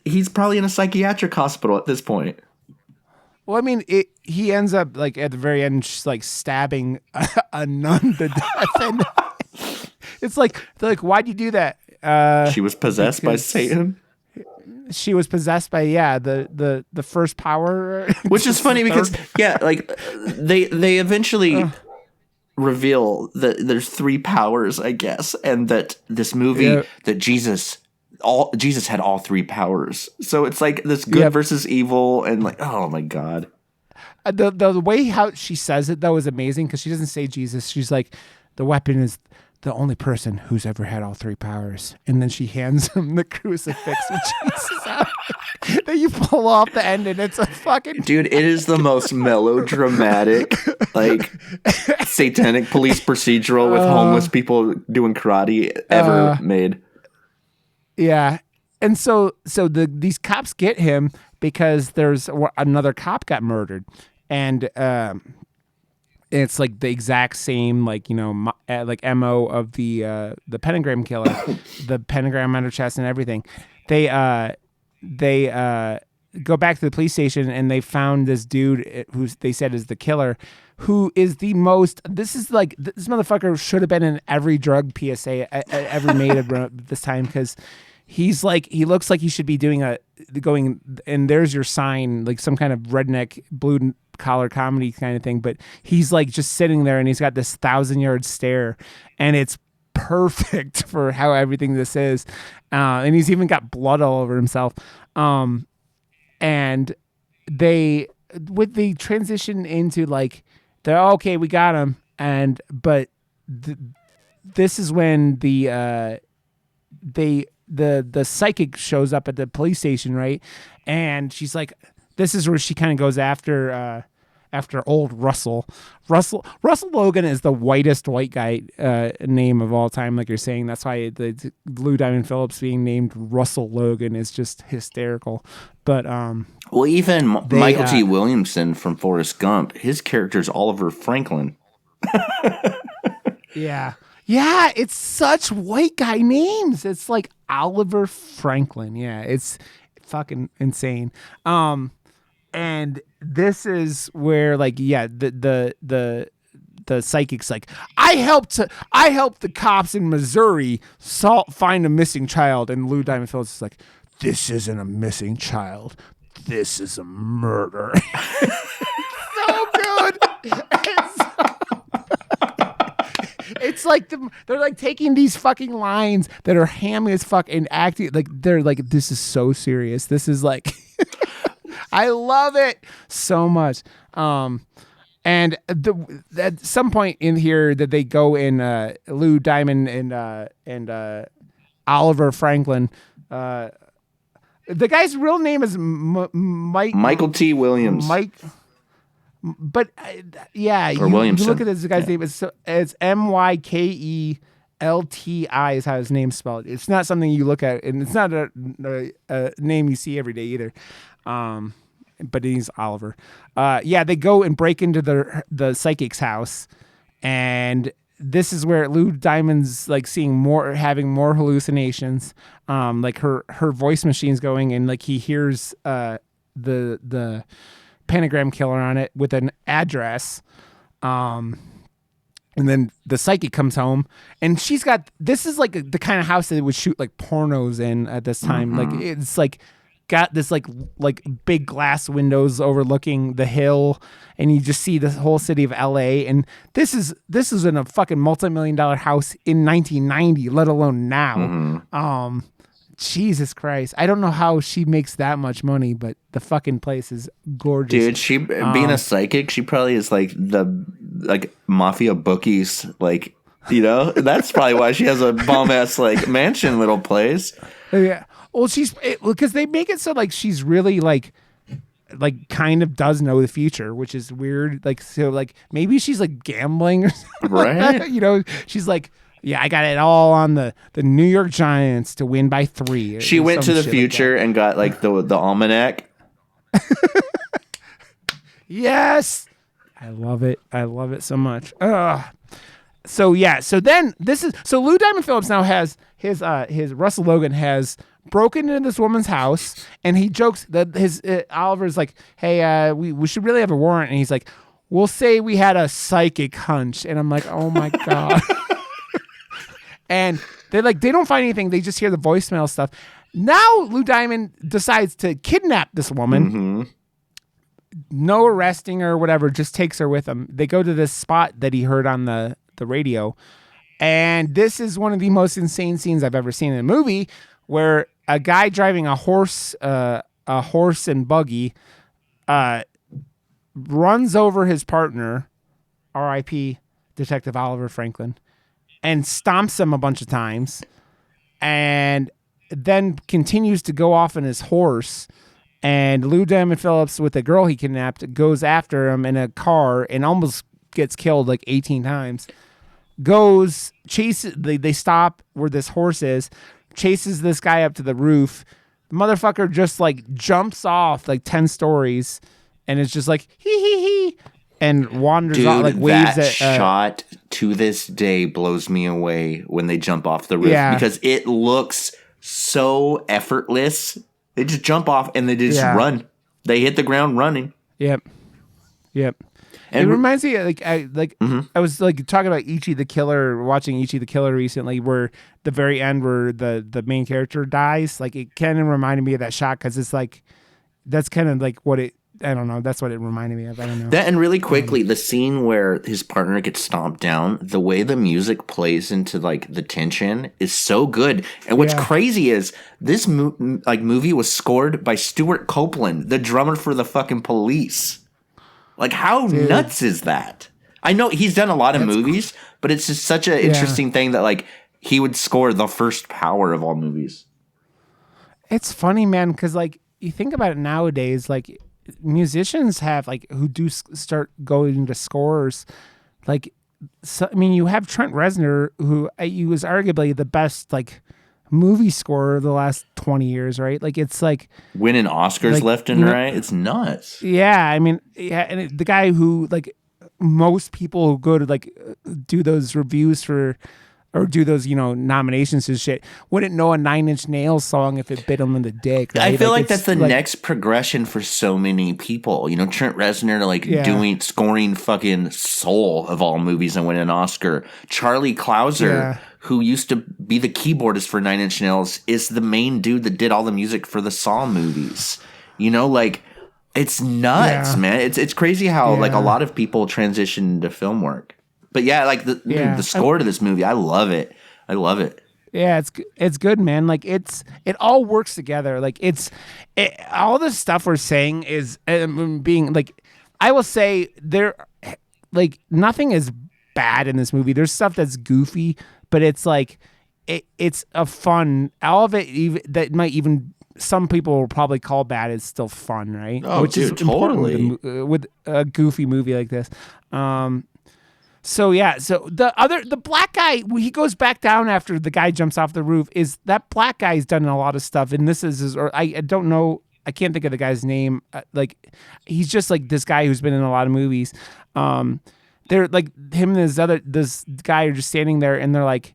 he's probably in a psychiatric hospital at this point. Well, I mean, he ends up like at the very end, just like stabbing a nun to death, and it's like, they're like, "Why'd you do that?" She was possessed by Satan. She was possessed by the first power, which is funny because they eventually reveal that there's three powers, I guess, and that this movie that Jesus had all three powers. So it's like this good versus evil, and like, oh my god. The way how she says it though is amazing, because she doesn't say Jesus. She's like, the weapon is the only person who's ever had all three powers, and then she hands him the crucifix with Jesus out. That you pull off the end, and it's a fucking dude. It is the most melodramatic, like satanic police procedural with homeless people doing karate ever made. Yeah, and so these cops get him because there's another cop got murdered, and it's like the exact same, like, like MO of the pentagram killer, the pentagram on her chest and everything. They go back to the police station, and they found this dude who they said is the killer, who is the most. This motherfucker should have been in every drug PSA ever made at this time, because he looks like he should be going, and there's your sign, like some kind of redneck blue collar comedy kind of thing, but he's like just sitting there, and he's got this 1,000-yard stare, and it's perfect for how everything this is, and he's even got blood all over himself, and they transition into like, they're okay, we got him, but this is when the psychic shows up at the police station, right? And she's like, this is where she kind of goes after old Russell. Russell Logan is the whitest white guy name of all time, like you're saying. That's why the Lou Diamond Phillips being named Russell Logan is just hysterical. But even Michael T. Williamson from Forrest Gump, his character's Oliver Franklin. Yeah. Yeah, it's such white guy names. It's like Oliver Franklin. Yeah, it's fucking insane. And this is where like the psychic's like, I helped the cops in Missouri find a missing child, and Lou Diamond Phillips is like, this isn't a missing child, this is a murder. So good. It's like they're like taking these fucking lines that are hammy as fuck and acting like they're like, this is so serious. This is like, I love it so much. And at some point in here that they go in, Lou Diamond and Oliver Franklin. The guy's real name is Michael T. Williams. But yeah, you look at this guy's name. It's Mykelti is how his name's spelled. It's not something you look at, and it's not a name you see every day either. But he's Oliver. Yeah, they go and break into the psychic's house, and this is where Lou Diamond's like having more hallucinations. Like her voice machine's going, and like he hears the pentagram killer on it with an address. And then the psychic comes home, and this is like the kind of house that they would shoot like pornos in at this time. Like it's like got this like big glass windows overlooking the hill, and you just see the whole city of LA. And this is in a fucking multi-million-dollar house in 1990, let alone now. Jesus Christ. I don't know how she makes that much money, but the fucking place is gorgeous. Dude, she being a psychic, she probably is like the mafia bookies, like, you know, that's probably why she has a bomb ass like mansion little place. Yeah. Well, because they make it so like she's really like kind of does know the future, which is weird. Like, so like maybe she's like gambling or something. Right. You know, she's like, yeah, I got it all on the New York Giants to win by 3. She went to the future and got like the almanac. Yes. I love it. I love it so much. So yeah, so then Lou Diamond Phillips now has his Russell Logan has broken into this woman's house, and he jokes that Oliver's like, hey, we should really have a warrant, and he's like, we'll say we had a psychic hunch, and I'm like, oh my God. And they don't find anything. They just hear the voicemail stuff. Now Lou Diamond decides to kidnap this woman. Mm-hmm. No arresting or whatever, just takes her with him. They go to this spot that he heard on the radio. And this is one of the most insane scenes I've ever seen in a movie, where a guy driving a horse and buggy runs over his partner, R.I.P. Detective Oliver Franklin, and stomps him a bunch of times, and then continues to go off on his horse. And Lou Diamond Phillips, with the girl he kidnapped, goes after him in a car and almost gets killed like 18 times. They stop where this horse is, chases this guy up to the roof. The motherfucker just like jumps off like 10 stories and is just like, hee, and wanders off, like waves that at shot to this day blows me away when they jump off the roof, because it looks so effortless. They just jump off and they just run. They hit the ground running. Yep. And it reminds me, I was like talking about Ichi the Killer, watching Ichi the Killer recently, where the very end where the main character dies, like it kind of reminded me of that shot, because it's like that's kind of like what it. I don't know. That's what it reminded me of. I don't know. That, and really quickly, the scene where his partner gets stomped down, the way the music plays into like the tension is so good. And what's crazy is this movie was scored by Stuart Copeland, the drummer for the fucking Police. Like, how nuts is that? I know he's done a lot of movies, but it's just such an interesting thing that like he would score the first Power of all movies. It's funny, man, because like you think about it nowadays, like musicians have like who do start going into scores, like I mean, you have Trent Reznor, who he was arguably the best like movie scorer the last 20 years, right? Like it's like winning Oscars left and right. It's nuts. Yeah, I mean, and the guy who like most people who go to like do those reviews for or do those, nominations and shit, wouldn't know a Nine Inch Nails song if it bit them in the dick. Right? I feel like that's the next progression for so many people. Trent Reznor scoring fucking Soul of all movies and winning an Oscar. Charlie Clouser, who used to be the keyboardist for Nine Inch Nails, is the main dude that did all the music for the Saw movies. It's nuts, man. It's crazy how like a lot of people transition into film work. But the score to this movie, I love it. I love it. Yeah, it's good, man. Like it all works together. Like all the stuff we're saying is being like, I will say there, like nothing is bad in this movie. There's stuff that's goofy, but it's like it's a fun. All of it, even that might even. Some people will probably call bad. It's still fun, right? Oh, which is totally with a goofy movie like this. So the black guy, he goes back down after the guy jumps off the roof. Is that black guy's done a lot of stuff, and this is I don't know. I can't think of the guy's name. He's just like this guy who's been in a lot of movies. They're like him and this guy are just standing there, and they're like,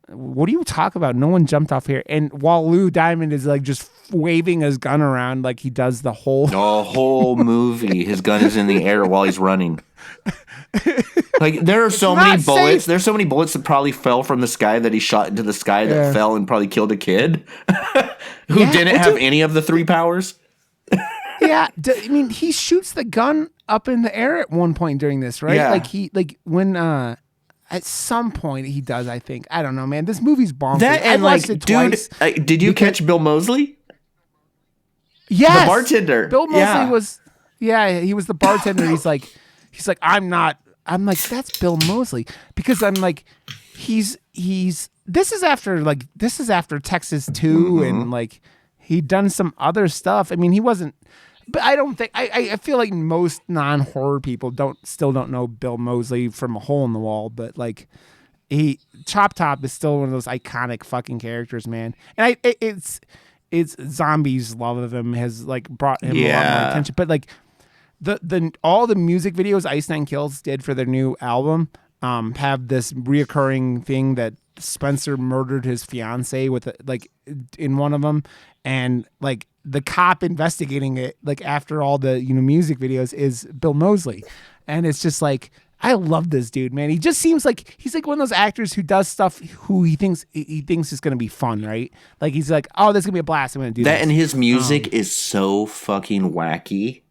what do you talk about? No one jumped off here. And while Lou Diamond is like just waving his gun around like he does the whole movie, his gun is in the air while he's running. Like there are so many bullets. Safe. There's so many bullets that probably fell from the sky that he shot into the sky that fell and probably killed a kid who didn't have any of the 3 powers. I mean, he shoots the gun up in the air at one point during this, right? Yeah. When at some point he does, I think. I don't know, man. This movie's bonkers. I watched it twice. Dude, did you catch Bill Moseley? Yes. The bartender. Bill Moseley was, he was the bartender. He's like, I'm that's Bill Moseley. Because I'm like, this is after Texas 2 and like, he'd done some other stuff. I mean, he wasn't, but I don't think, I feel like most non-horror people still don't know Bill Moseley from A Hole in the Wall, but like, Chop Top is still one of those iconic fucking characters, man. And it's zombies' love of him has like brought him a lot more attention. But like all the music videos Ice Nine Kills did for their new album have this reoccurring thing that Spencer murdered his fiance in one of them, and like the cop investigating it like after all the music videos is Bill Moseley, and it's just like, I love this dude, man. He just seems like he's like one of those actors who does stuff who he thinks is gonna be fun, right? Like he's like, oh, this is gonna be a blast. I'm gonna do that. And his music is so fucking wacky.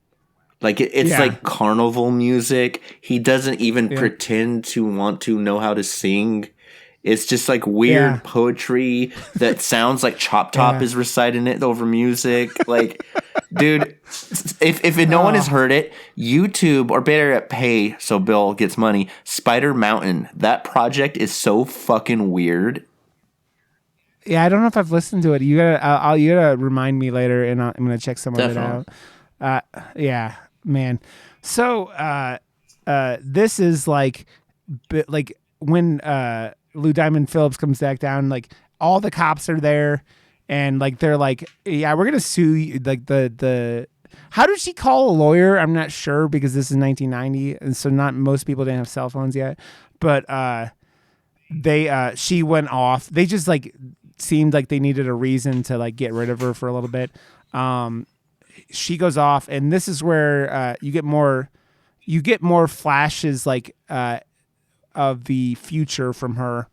Like it's like carnival music. He doesn't even pretend to want to know how to sing. It's just like weird poetry that sounds like Chop Top is reciting it over music. Like, dude, if no one has heard it, YouTube, or better yet, pay so Bill gets money, Spider Mountain. That project is so fucking weird. Yeah, I don't know if I've listened to it. You gotta remind me later, and I'm gonna check some of it out. Yeah, man. So this is like when Lou Diamond Phillips comes back down, like all the cops are there, and like they're like, yeah, we're gonna sue you. Like the how did she call a lawyer? I'm not sure, because this is 1990, and so not most people didn't have cell phones yet. But she went off. They just like seemed like they needed a reason to like get rid of her for a little bit. She goes off, and this is where you get more flashes like of the future from her,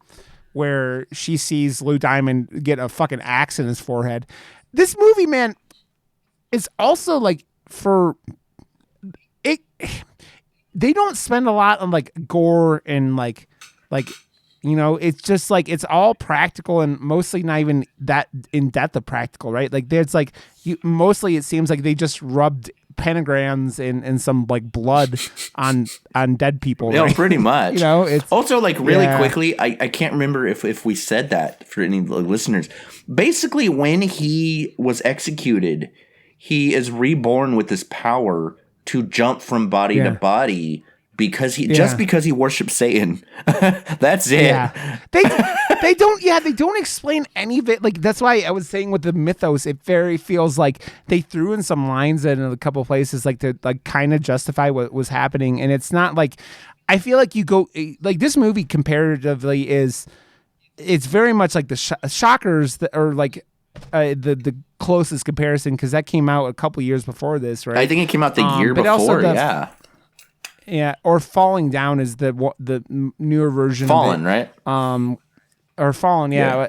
where she sees Lou Diamond get a fucking axe in his forehead. This movie, man, is also like for it. They don't spend a lot on like gore and like it's just like it's all practical and mostly not even that in depth of practical, right? Like there's like mostly it seems like they just rubbed pentagrams and some like blood on dead people. Yeah, right? Pretty much. It's also like really quickly. I can't remember if we said that for any listeners. Basically, when he was executed, he is reborn with this power to jump from body to body because he worships Satan. That's it. Yeah. They don't explain any of it. Like, that's why I was saying with the mythos, it very feels like they threw in some lines in a couple places, like to like kind of justify what was happening. And it's not like, I feel like you go like this movie comparatively it's very much like the Shockers that are like the closest comparison, because that came out a couple years before this, right? I think it came out the year before. Yeah, or Falling Down is the newer version. Fallen, of it. Right? Or Fallen, yeah.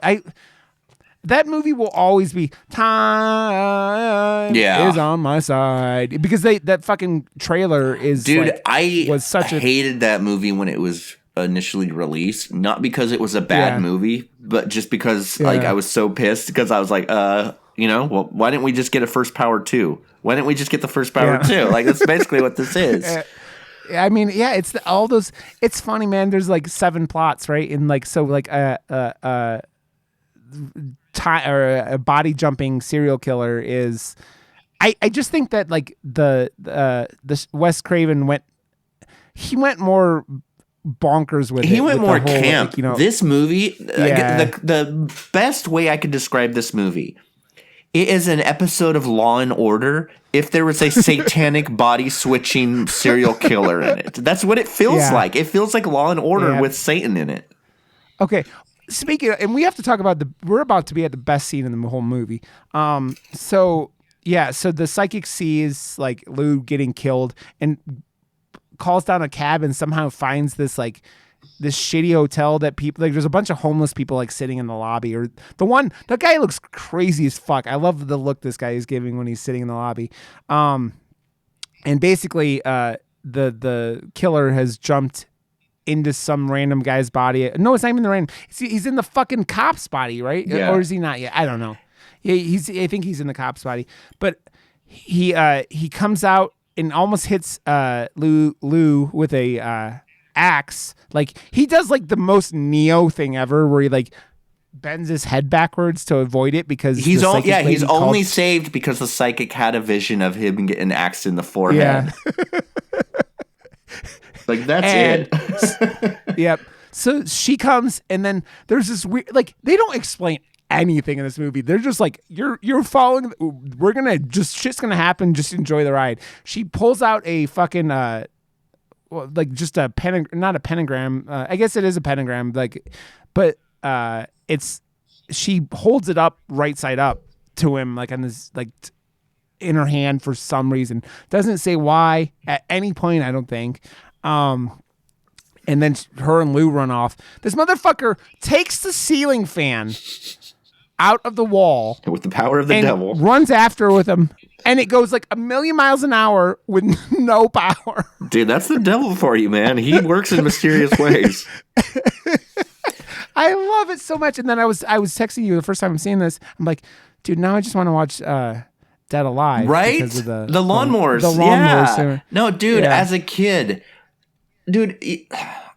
That movie will always be time is on my side, because that fucking trailer is, dude. Like, I hated that movie when it was initially released, not because it was a bad movie, but just because like I was so pissed, because I was like, well, why didn't we just get a First Power 2? Why didn't we just get the First Power 2? Like, that's basically what this is. I mean, yeah, it's all those. It's funny, man. There's like 7 plots, right? And like, so like a body jumping serial killer is. I just think that like the Wes Craven went more bonkers with it. He went with more the whole, camp. Like, this movie, the best way I could describe this movie, it is an episode of Law and Order if there was a satanic body switching serial killer in it. That's what it feels like. It feels like Law and Order with Satan in it. Okay. Speaking of, and we have to talk about we're about to be at the best scene in the whole movie. So the psychic sees like Lou getting killed and calls down a cab and somehow finds this like this shitty hotel that people like. There's a bunch of homeless people like sitting in the lobby, or the guy looks crazy as fuck. I love the look this guy is giving when he's sitting in the lobby. And basically, the killer has jumped into some random guy's body. No, it's not even the random. He's in the fucking cop's body, right? Yeah. Or is he not yet? I don't know. I think he's in the cop's body, but he comes out and almost hits Lou with a axe. Like, he does like the most Neo thing ever, where he like bends his head backwards to avoid it, because he's only saved because the psychic had a vision of him getting axed in the forehead. Yeah. Like, that's it. Yep. So she comes, and then there's this weird, like, they don't explain anything in this movie. They're just like, you're following. We're gonna shit's gonna happen. Just enjoy the ride. She pulls out a fucking like just a not a pentagram. I guess it is a pentagram. Like, but she holds it up right side up to him, like on this like in her hand for some reason. Doesn't say why at any point, I don't think. And then her and Lou run off. This motherfucker takes the ceiling fan out of the wall with the power of the devil, runs after with him, and it goes like 1,000,000 miles an hour with no power. Dude, that's the devil for you, man. He works in mysterious ways. I love it so much. And then I was texting you the first time I'm seeing this. I'm like, dude, now I just want to watch Dead Alive, right? Because of the lawnmowers. The lawnmowers. Yeah. No, dude, as a kid, dude,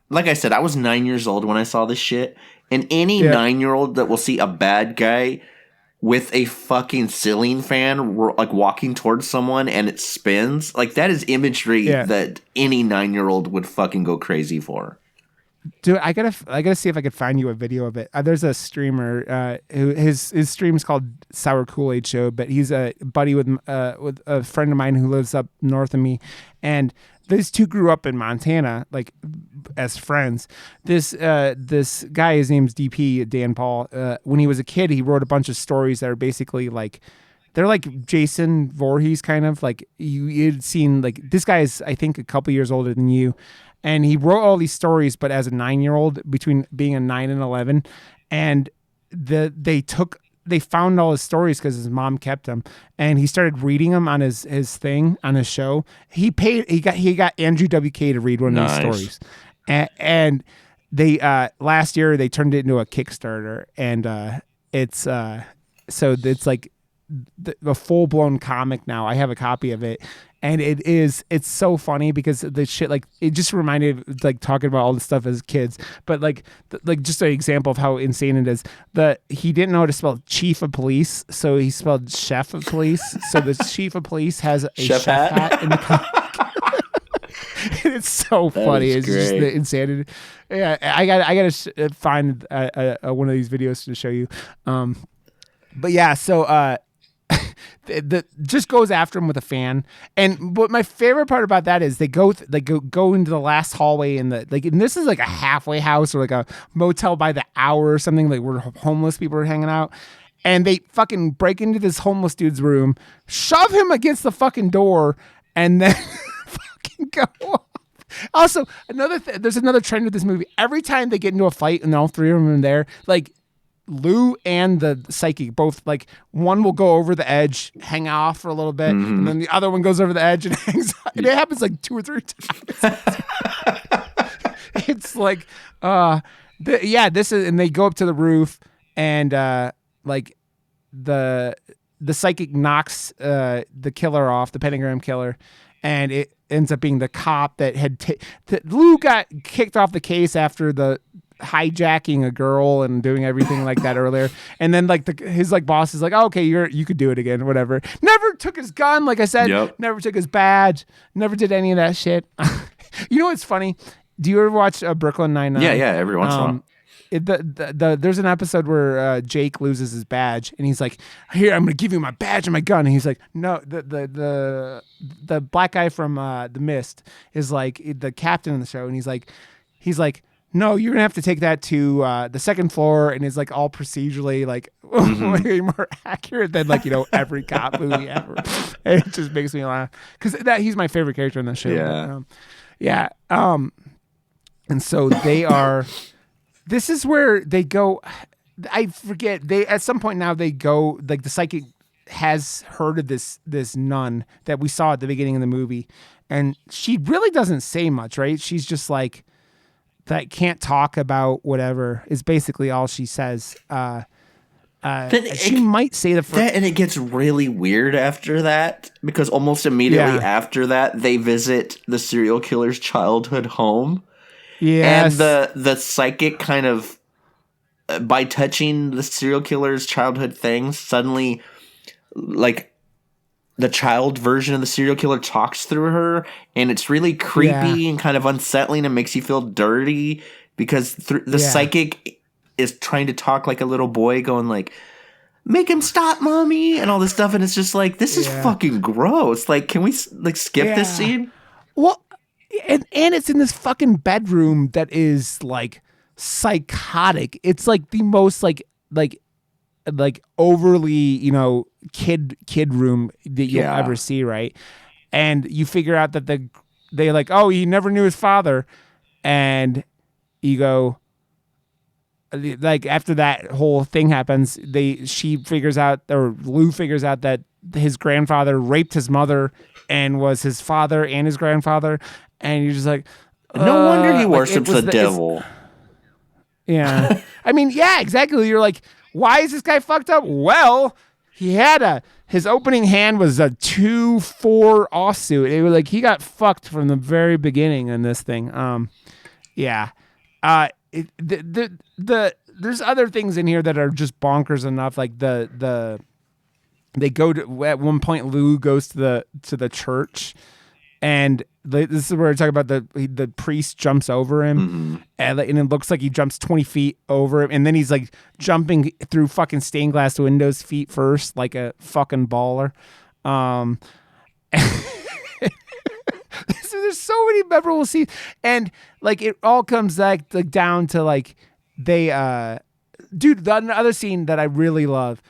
like I said, I was 9 years old when I saw this shit. And any 9-year-old that will see a bad guy with a fucking ceiling fan, like walking towards someone, and it spins, like, that is imagery that any 9-year-old would fucking go crazy for. Dude, I gotta see if I could find you a video of it. There's a streamer who his stream is called Sour Kool-Aid Show, but he's a buddy with a friend of mine who lives up north of me, and these two grew up in Montana, like, as friends. This guy, his name's DP, Dan Paul. When he was a kid, he wrote a bunch of stories that are basically like, they're like Jason Voorhees, kind of like you'd seen. Like, this guy is, I think, a couple years older than you, and he wrote all these stories, but as a 9-year-old, between being a 9 and 11, and they found all his stories because his mom kept them, and he started reading them on his thing on his show. He got Andrew WK to read one of these stories, and they last year they turned it into a Kickstarter, and it's like a full blown comic now. I have a copy of it, and it's so funny because the shit, like, it just reminded, like, talking about all this stuff as kids, but like just an example of how insane it is. He didn't know how to spell chief of police, so he spelled chef of police. So the chief of police has a chef hat in the comic. It's so funny. It's just the insanity. Yeah, I gotta find one of these videos to show you. But yeah, so the just goes after him with a fan. And what my favorite part about that is they go into the last hallway and and this is like a halfway house or like a motel by the hour or something, like where homeless people are hanging out. And they fucking break into this homeless dude's room, shove him against the fucking door, and then fucking go off. Also, there's another trend with this movie. Every time they get into a fight and all three of them are there, like Lou and the psychic both, like, one will go over the edge, hang off for a little bit, and then the other one goes over the edge and hangs off. And it happens like 2 or 3 times. It's like, this is, and they go up to the roof and like the psychic knocks the killer off, the pentagram killer, and it ends up being the cop that had Lou got kicked off the case after the hijacking a girl and doing everything like that earlier, and then like his like boss is like, oh, okay, you could do it again, whatever. Never took his gun, like I said. Never took his badge, never did any of that shit. You know what's funny? Do you ever watch Brooklyn Nine-Nine? Yeah, every once in a while. There's an episode where Jake loses his badge and he's like, here, I'm gonna give you my badge and my gun, and he's like, no, the black guy from The Mist is like the captain of the show, and he's like, no, you're gonna have to take that to the second floor, and it's like all procedurally like way more accurate than like, you know, every cop movie ever. And it just makes me laugh because he's my favorite character in the show. And so they are. This is where they go. I forget. They at some point now they go, like, the psychic has heard of this nun that we saw at the beginning of the movie, and she really doesn't say much, right? She's just like that, can't talk about whatever is basically all she says. She might say the first, and it gets really weird after that, because almost immediately after that they visit the serial killer's childhood home. Yes. And the psychic kind of, by touching the serial killer's childhood things, suddenly, like, the child version of the serial killer talks through her, and it's really creepy and kind of unsettling and makes you feel dirty, because the psychic is trying to talk like a little boy, going like, make him stop, mommy, and all this stuff, and it's just like, this is fucking gross. Like, can we like skip this scene? Well, and it's in this fucking bedroom that is like psychotic. It's like the most like overly, you know, kid room that you'll ever see, right? And you figure out that they like, oh, he never knew his father, and you go, like, after that whole thing happens, she figures out, or Lou figures out, that his grandfather raped his mother and was his father and his grandfather. And you're just like, no wonder he worships the devil. Yeah. I mean, yeah, exactly. You're like, why is this guy fucked up? Well, he had his opening hand was a 2-4 offsuit. It was like, he got fucked from the very beginning in this thing. There's other things in here that are just bonkers enough. Like they go to, at one point, Lou goes to the church, and this is where I talk about the priest jumps over him, and it looks like he jumps 20 feet over him, and then he's like jumping through fucking stained glass windows feet first, like a fucking baller. There's so many memorable scenes, and like it all comes like down to like they dude, the other scene that I really love,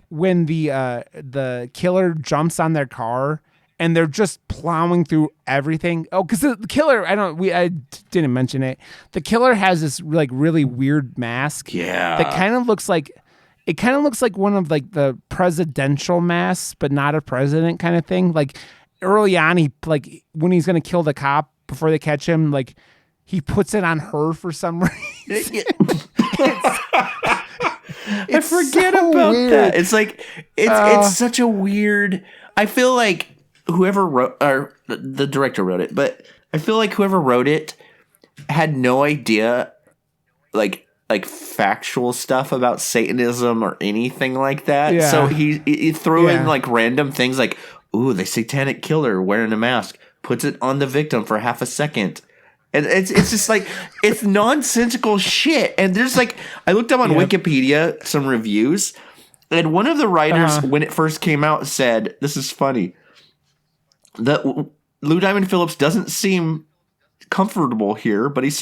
when the killer jumps on their car and they're just plowing through everything. Oh, because the killer, I didn't mention it. The killer has this like really weird mask. Yeah. That kind of looks like, it kind of looks like one of like the presidential masks, but not a president kind of thing. Like early on, he, like when he's going to kill the cop before they catch him, like he puts it on her for some reason. I forget so about weird. That. It's like, it's such a weird, I feel like whoever wrote, or the director wrote it, but I feel like whoever wrote it had no idea, like factual stuff about Satanism or anything like that. Yeah. So he threw in like random things like, ooh, the satanic killer wearing a mask. puts it on the victim for half a second. And it's just like, it's nonsensical shit. And there's like, I looked up on Wikipedia some reviews, and one of the writers, when it first came out, said, this is funny, that Lou Diamond Phillips doesn't seem comfortable here, but he's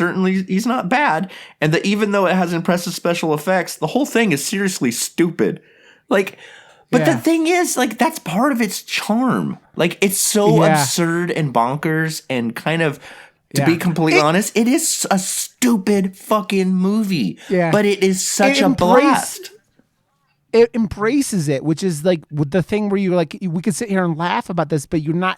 not bad. And that even though it has impressive special effects, the whole thing is seriously stupid. Like, but the thing is, like, that's part of its charm. Like, it's so absurd and bonkers and kind of, to be completely honest, it is a stupid fucking movie. Yeah. But it is such a blast. It embraces it, which is like the thing where you like, we could sit here and laugh about this, but you're not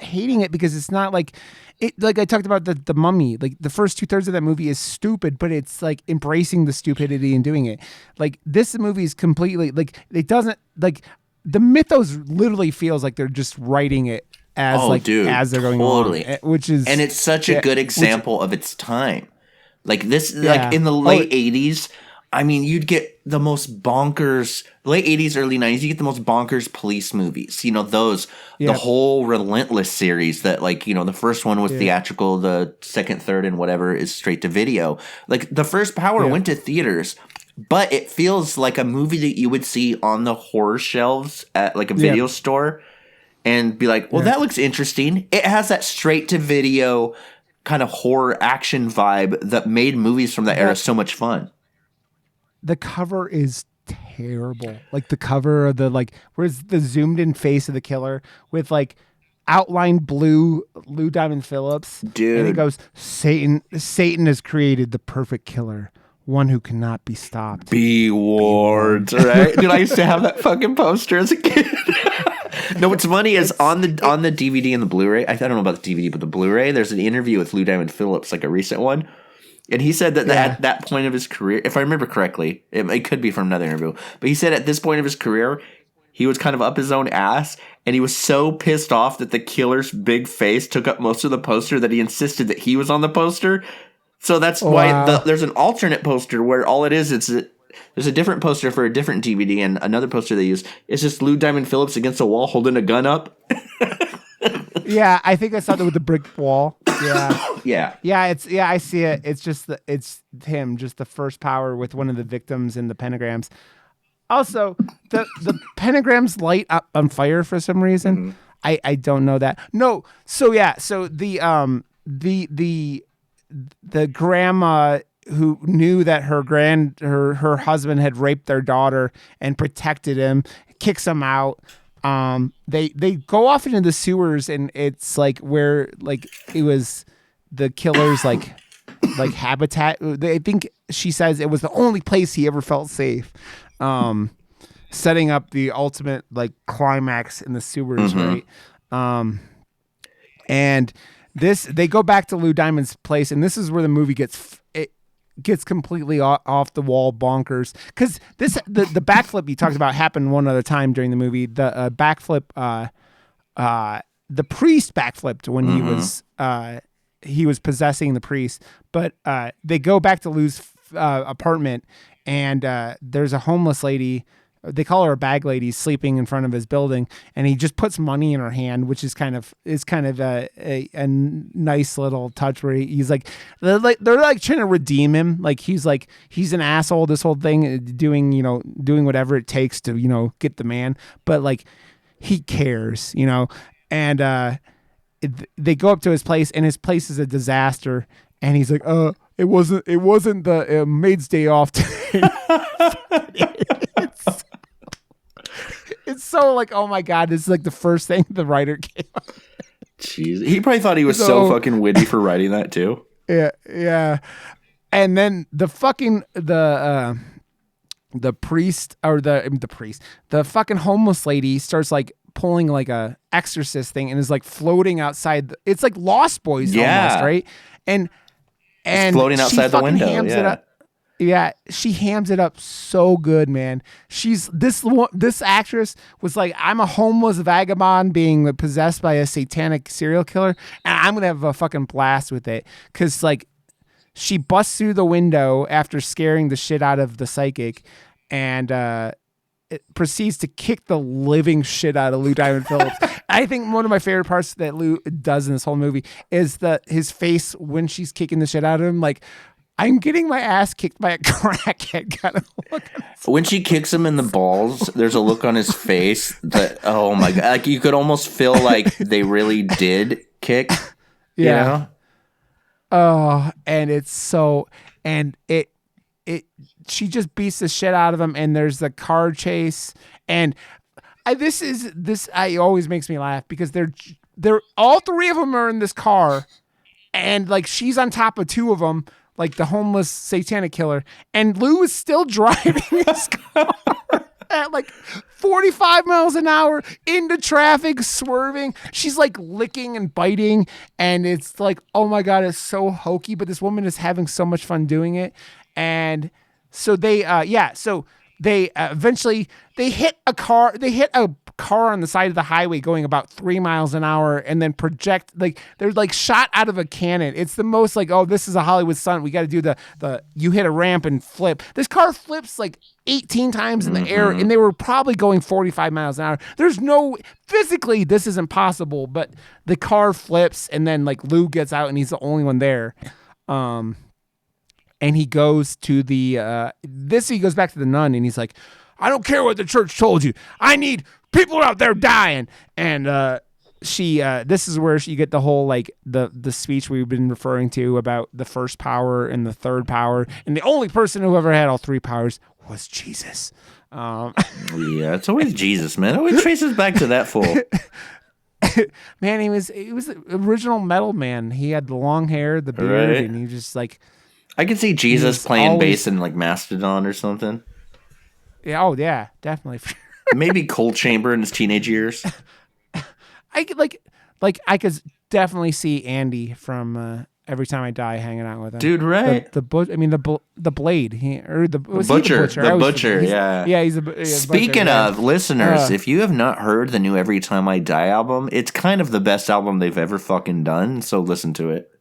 hating it because it's not like it. Like I talked about the Mummy, like the first 2/3 of that movie is stupid, but it's like embracing the stupidity and doing it. Like this movie is completely like, it doesn't, like the mythos literally feels like they're just writing it as as they're going along, which is, and it's such a good example of its time. Like this, like in the late 80s. I mean, you'd get the most bonkers, late 80s, early 90s, you get the most bonkers police movies. You know, those, the whole Relentless series that, like, you know, the first one was theatrical, the second, third, and whatever is straight to video. Like, the first Power went to theaters, but it feels like a movie that you would see on the horror shelves at, like, a video store and be like, well, that looks interesting. It has that straight to video kind of horror action vibe that made movies from that era so much fun. The cover is terrible. Like the cover of the, like, where's the zoomed in face of the killer with like outlined blue Lou Diamond Phillips. Dude. And he goes, Satan has created the perfect killer, one who cannot be stopped. Be warned. Right? Dude, I used to have that fucking poster as a kid. No, what's funny is on the DVD and the Blu-ray, I don't know about the DVD, but the Blu-ray, there's an interview with Lou Diamond Phillips, like a recent one. And he said that at that point of his career, if I remember correctly, it could be from another interview, but he said at this point of his career, he was kind of up his own ass, and he was so pissed off that the killer's big face took up most of the poster that he insisted that he was on the poster. So that's why there's an alternate poster where all it is, there's a different poster for a different DVD, and another poster they use. It's just Lou Diamond Phillips against a wall holding a gun up. Yeah, I think I saw that with the brick wall. Yeah. Yeah. I see it. It's just it's him, just the first Power with one of the victims in the pentagrams. Also, the pentagrams light up on fire for some reason. Mm-hmm. I don't know that. No. So the grandma who knew that her husband had raped their daughter and protected him, kicks him out. They go off into the sewers, and it's like where like it was the killer's like habitat. I think she says it was the only place he ever felt safe. Setting up the ultimate like climax in the sewers, right? And they go back to Lou Diamond's place, and this is where the movie gets completely off the wall bonkers, because the backflip you talked about happened one other time during the movie. The backflip, the priest backflipped when he was possessing the priest. But they go back to Lou's apartment, and there's a homeless lady. They call her a bag lady, sleeping in front of his building, and he just puts money in her hand, which is kind of a nice little touch where he's like they're like trying to redeem him. Like he's an asshole, this whole thing, doing whatever it takes to, get the man, but like he cares, and they go up to his place, and his place is a disaster, and he's like, it wasn't the maid's day off today. It's so like, oh my God, this is like the first thing the writer came up with. Jeez. He probably thought he was so fucking witty for writing that too. Yeah. And then the priest, or the fucking homeless lady starts like pulling like a exorcist thing and is like floating outside. It's like Lost Boys almost, right? And it's floating outside the window. Yeah, she hams it up so good, man. This actress was like, I'm a homeless vagabond being possessed by a satanic serial killer, and I'm gonna have a fucking blast with it. Cause like she busts through the window after scaring the shit out of the psychic, and proceeds to kick the living shit out of Lou Diamond Phillips. I think one of my favorite parts that Lou does in this whole movie is his face when she's kicking the shit out of him. Like, I'm getting my ass kicked by a crackhead kind of look. When she kicks him in the balls, there's a look on his face that, oh my God, like you could almost feel like they really did kick. Yeah. You know? Oh, and it's so, and she just beats the shit out of him, and there's the car chase, and this always makes me laugh because they're all three of them are in this car, and like she's on top of two of them, like the homeless satanic killer, and Lou is still driving his car at like 45 miles an hour into traffic, swerving. She's like licking and biting, and it's like, oh my God, it's so hokey, but this woman is having so much fun doing it. And so they eventually they hit a car on the side of the highway going about 3 miles an hour, and then project, like they're like shot out of a cannon. It's the most like, oh, this is a Hollywood stunt. We got to do the you hit a ramp and flip. This car flips like 18 times in the air, and they were probably going 45 miles an hour. There's no, physically this isn't possible, but the car flips, and then like Lou gets out, and he's the only one there. And he goes to he goes back to the nun, and he's like, I don't care what the church told you. I need people out there dying. And this is where you get the whole like the speech we've been referring to about the first power and the third power, and the only person who ever had all three powers was Jesus. Yeah, it's always Jesus, man. It always traces back to that fool. Man, he was the original metal man. He had the long hair, the beard, right? And he just like, I could see Jesus playing bass in like Mastodon or something. Yeah, oh yeah, definitely. Maybe Cold Chamber in his teenage years. I could definitely see Andy from Every Time I Die hanging out with him. Dude, right? The Blade. The Butcher. The Butcher. Yeah, he's a Speaking of listeners, if you have not heard the new Every Time I Die album, it's kind of the best album they've ever fucking done. So listen to it.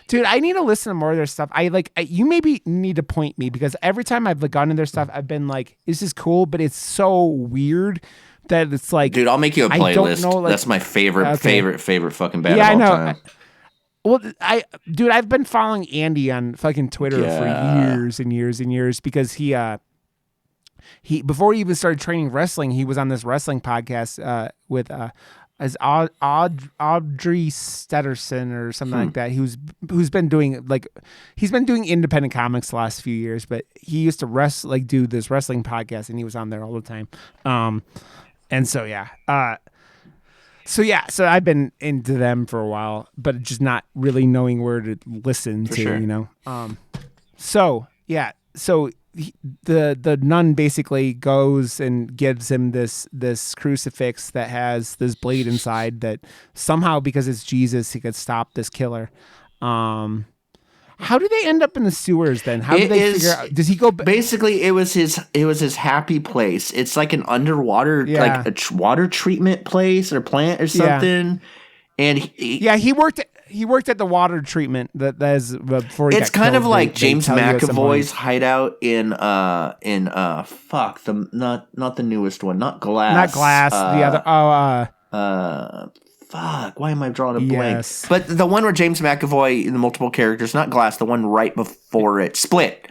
Dude, I need to listen to more of their stuff. You maybe need to point me, because every time I've gone in their stuff, I've been like, this is cool, but it's so weird that it's like, dude, I'll make you a playlist. That's my favorite fucking band of all time. I've been following Andy on fucking Twitter for years and years and years, because he before he even started training wrestling, he was on this wrestling podcast with as Audrey Stedderson or something like that. Who's been doing independent comics the last few years, but he used to do this wrestling podcast, and he was on there all the time. So I've been into them for a while, but just not really knowing where to listen to, sure. You know. So the nun basically goes and gives him this crucifix that has this blade inside that somehow, because it's Jesus, he could stop this killer. How do they end up in the sewers then? How do they figure out? Does he go? Basically, it was his happy place. It's like an underwater, like a water treatment place or plant or something. And he worked at the water treatment that is before he it's got kind killed. of like James McAvoy's hideout in not the newest one, not Glass, the other why am I drawing a blank? But the one where James McAvoy, the multiple characters, not Glass, the one right before it, Split.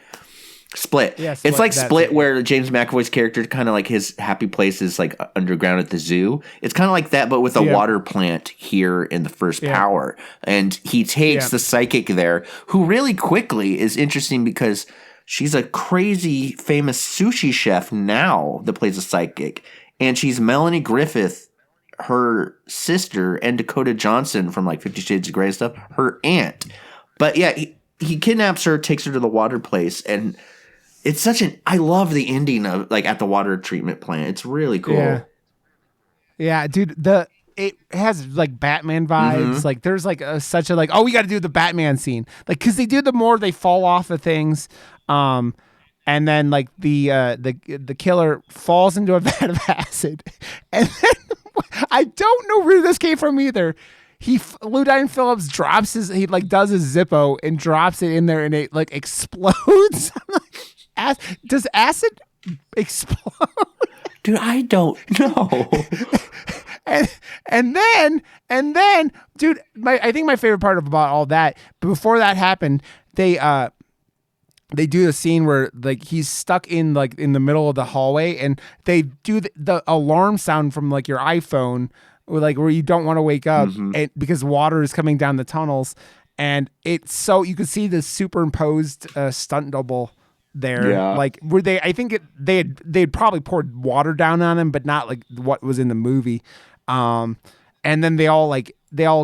Yeah, it's like Split, where James McAvoy's character, kind of like his happy place is like underground at the zoo. It's kind of like that, but with a water plant here in the first power. And he takes the psychic there, who really quickly is interesting because she's a crazy famous sushi chef now that plays a psychic. And she's Melanie Griffith, her sister, and Dakota Johnson from like 50 Shades of Grey and stuff, her aunt. But yeah, he kidnaps her, takes her to the water place, and it's I love the ending of like at the water treatment plant. It's really cool. Yeah, dude, it has like Batman vibes. Mm-hmm. Like there's like we got to do the Batman scene. Like, cause they do the more they fall off of things. And then like the killer falls into a vat of acid. And then I don't know where this came from either. Lou Diamond Phillips does his Zippo and drops it in there, and it like explodes. Does acid explode. Dude, I don't know. and, and then, dude, I think my favorite part about all that, before that happened, they do a scene where like he's stuck in like in the middle of the hallway, and they do the alarm sound from like your iPhone, or like where you don't want to wake up, and because water is coming down the tunnels, and it's so you could see the superimposed stunt double there, Yeah. like where I think they'd probably poured water down on him, but not like what was in the movie. And then they all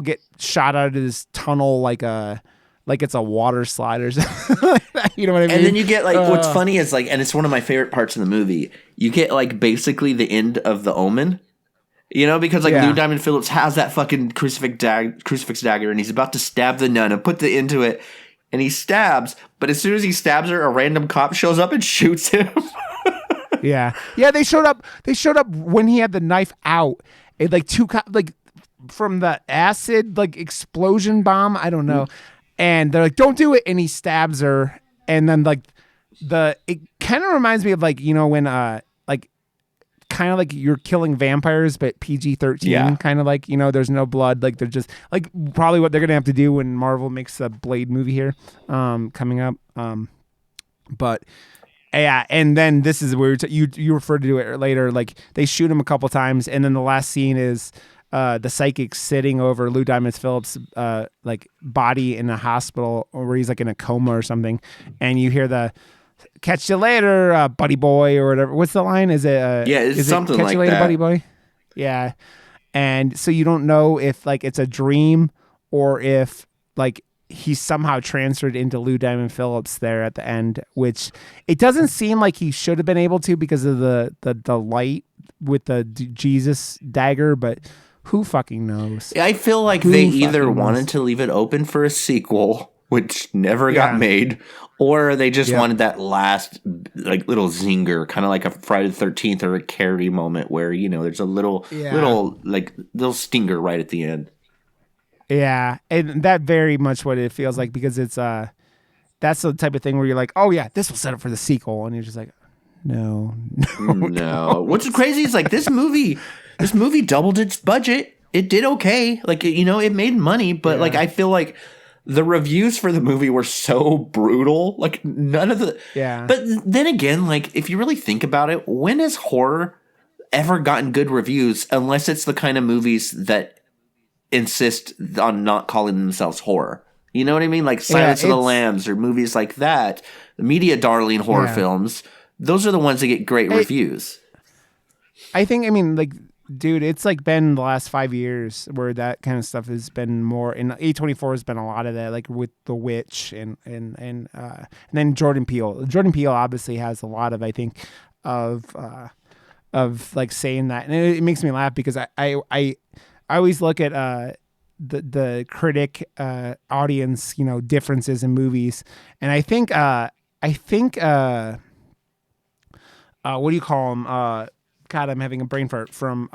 get shot out of this tunnel like it's a water slide or something. You know what I mean? And then you get like what's funny is like, and it's one of my favorite parts of the movie. You get like basically the end of The Omen, because like Lou Diamond Phillips has that fucking crucifix dagger, and he's about to stab the nun and put the end to it, and he stabs. But as soon as he stabs her, a random cop shows up and shoots him. Yeah. They showed up. They showed up when he had the knife out. It like like from the acid like explosion bomb. I don't know. And they're like, "Don't do it," and he stabs her. And then like it kind of reminds me of like when like kind of like you're killing vampires, but PG-13 kind of like there's no blood. Like they're just like probably what they're gonna have to do when Marvel makes a Blade movie here coming up. But yeah, and then this is where you referred to it later. Like they shoot him a couple times, and then the last scene is the psychic sitting over Lou Diamond Phillips' like body in a hospital, where he's like in a coma or something, and you hear the "catch you later, buddy boy" or whatever. What's the line? Is it? It's something catch like you later, that, buddy boy. Yeah, and so you don't know if like it's a dream or if like he's somehow transferred into Lou Diamond Phillips there at the end, which it doesn't seem like he should have been able to because of the light with the Jesus dagger, but who fucking knows? I feel like they either wanted to leave it open for a sequel, which never got made, or they just wanted that last like little zinger, kind of like a Friday the 13th or a Carrie moment where there's a little stinger right at the end. Yeah, and that very much what it feels like, because it's that's the type of thing where you're like, oh yeah, this will set up for the sequel, and you're just like, no. What's crazy is like this movie doubled its budget. It did okay, like it made money, but like I feel like the reviews for the movie were so brutal. Like none of the But then again, like if you really think about it, when has horror ever gotten good reviews unless it's the kind of movies that insist on not calling themselves horror? You know what I mean? Like Silence of the Lambs or movies like that, the media darling horror films. Those are the ones that get great reviews. I mean, like, dude, it's like been the last 5 years where that kind of stuff has been more. And A24 has been a lot of that, like with The Witch and then Jordan Peele. Jordan Peele obviously has a lot of, I think, of like saying that, and it makes me laugh because I always look at the critic audience differences in movies, and I think what do you call them? God, I'm having a brain fart from.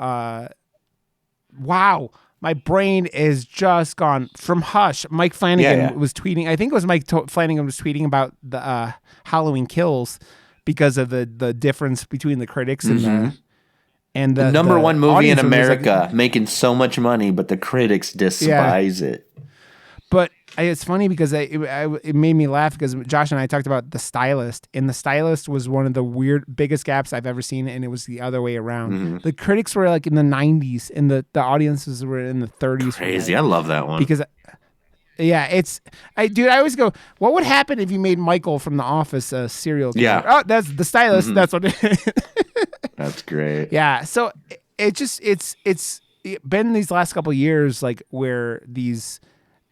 Wow, my brain is just gone. From Hush, Mike Flanagan was tweeting. I think it was Flanagan was tweeting about the Halloween Kills because of the difference between the critics and the number one movie in America, like, making so much money, but the critics despise it. But it's funny because it made me laugh because Josh and I talked about The Stylist, and The Stylist was one of the biggest gaps I've ever seen, and it was the other way around. The critics were like in the 90s, and the audiences were in the 30s. Crazy, I love that one because. Yeah, I always go, what would happen if you made Michael from The Office a serial killer? Yeah. Oh, that's The Stylist. That's what it is. That's great. Yeah. So it's been these last couple of years, like where these,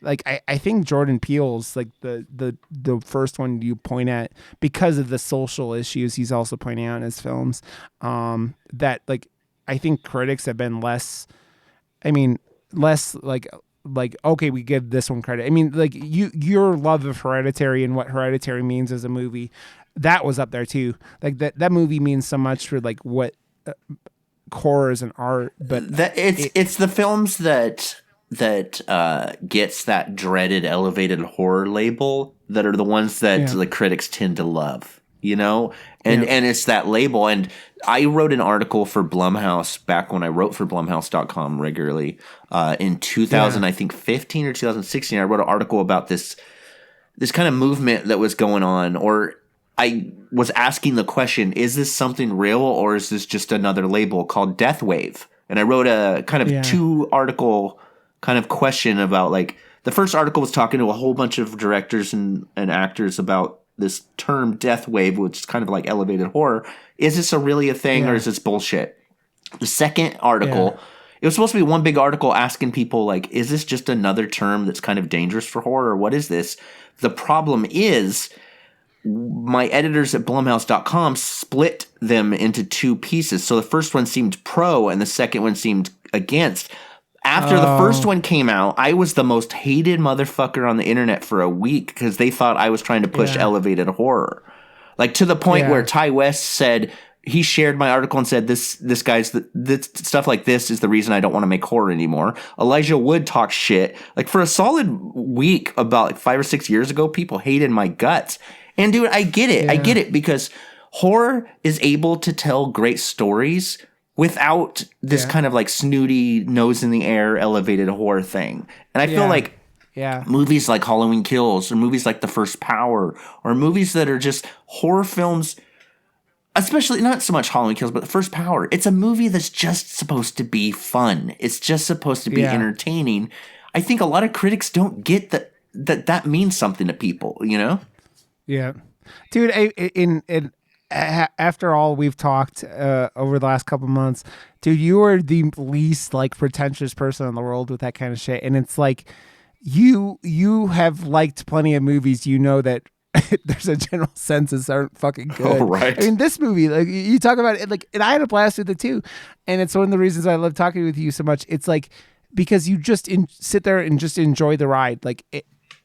like, I think Jordan Peele's like the first one you point at because of the social issues he's also pointing out in his films, that like, I think critics have been less like, okay, we give this one credit. I mean, like your love of Hereditary and what Hereditary means as a movie, that was up there too. Like that movie means so much for like what horror is an art, but it's the films that gets that dreaded elevated horror label that are the ones that the critics tend to love, And it's that label. And I wrote an article for Blumhouse back when I wrote for Blumhouse.com regularly in 2000, I think 15 or 2016. I wrote an article about this kind of movement that was going on, or I was asking the question, is this something real or is this just another label called Death Wave? And I wrote a kind of 2-article kind of question about, like, the first article was talking to a whole bunch of directors and actors about this term death wave, which is kind of like elevated horror. Is this really a thing or is this bullshit? The second article, it was supposed to be one big article asking people, like, is this just another term that's kind of dangerous for horror? What is this? The problem is my editors at Blumhouse.com split them into 2 pieces. So the first one seemed pro and the second one seemed against. After the first one came out, I was the most hated motherfucker on the internet for a week because they thought I was trying to push elevated horror. Like, to the point where Ty West said, he shared my article and said, this guy's, this stuff like this is the reason I don't want to make horror anymore. Elijah Wood talks shit. Like, for a solid week, about like 5 or 6 years ago, people hated my guts. And dude, I get it. I get it, because horror is able to tell great stories without this kind of like snooty, nose in the air, elevated horror thing. And I feel like movies like Halloween Kills, or movies like The First Power, or movies that are just horror films, especially not so much Halloween Kills, but The First Power, it's a movie that's just supposed to be fun. It's just supposed to be entertaining. I think a lot of critics don't get that means something to people, you know? Yeah. Dude, after all we've talked over the last couple months, dude, you are the least like pretentious person in the world with that kind of shit. And it's like, you have liked plenty of movies, you know, that there's a general census aren't fucking good. Oh, right. I mean, this movie, like, you talk about it, like, and I had a blast with it too. And it's one of the reasons I love talking with you so much. It's like, because you just sit there and just enjoy the ride. Like,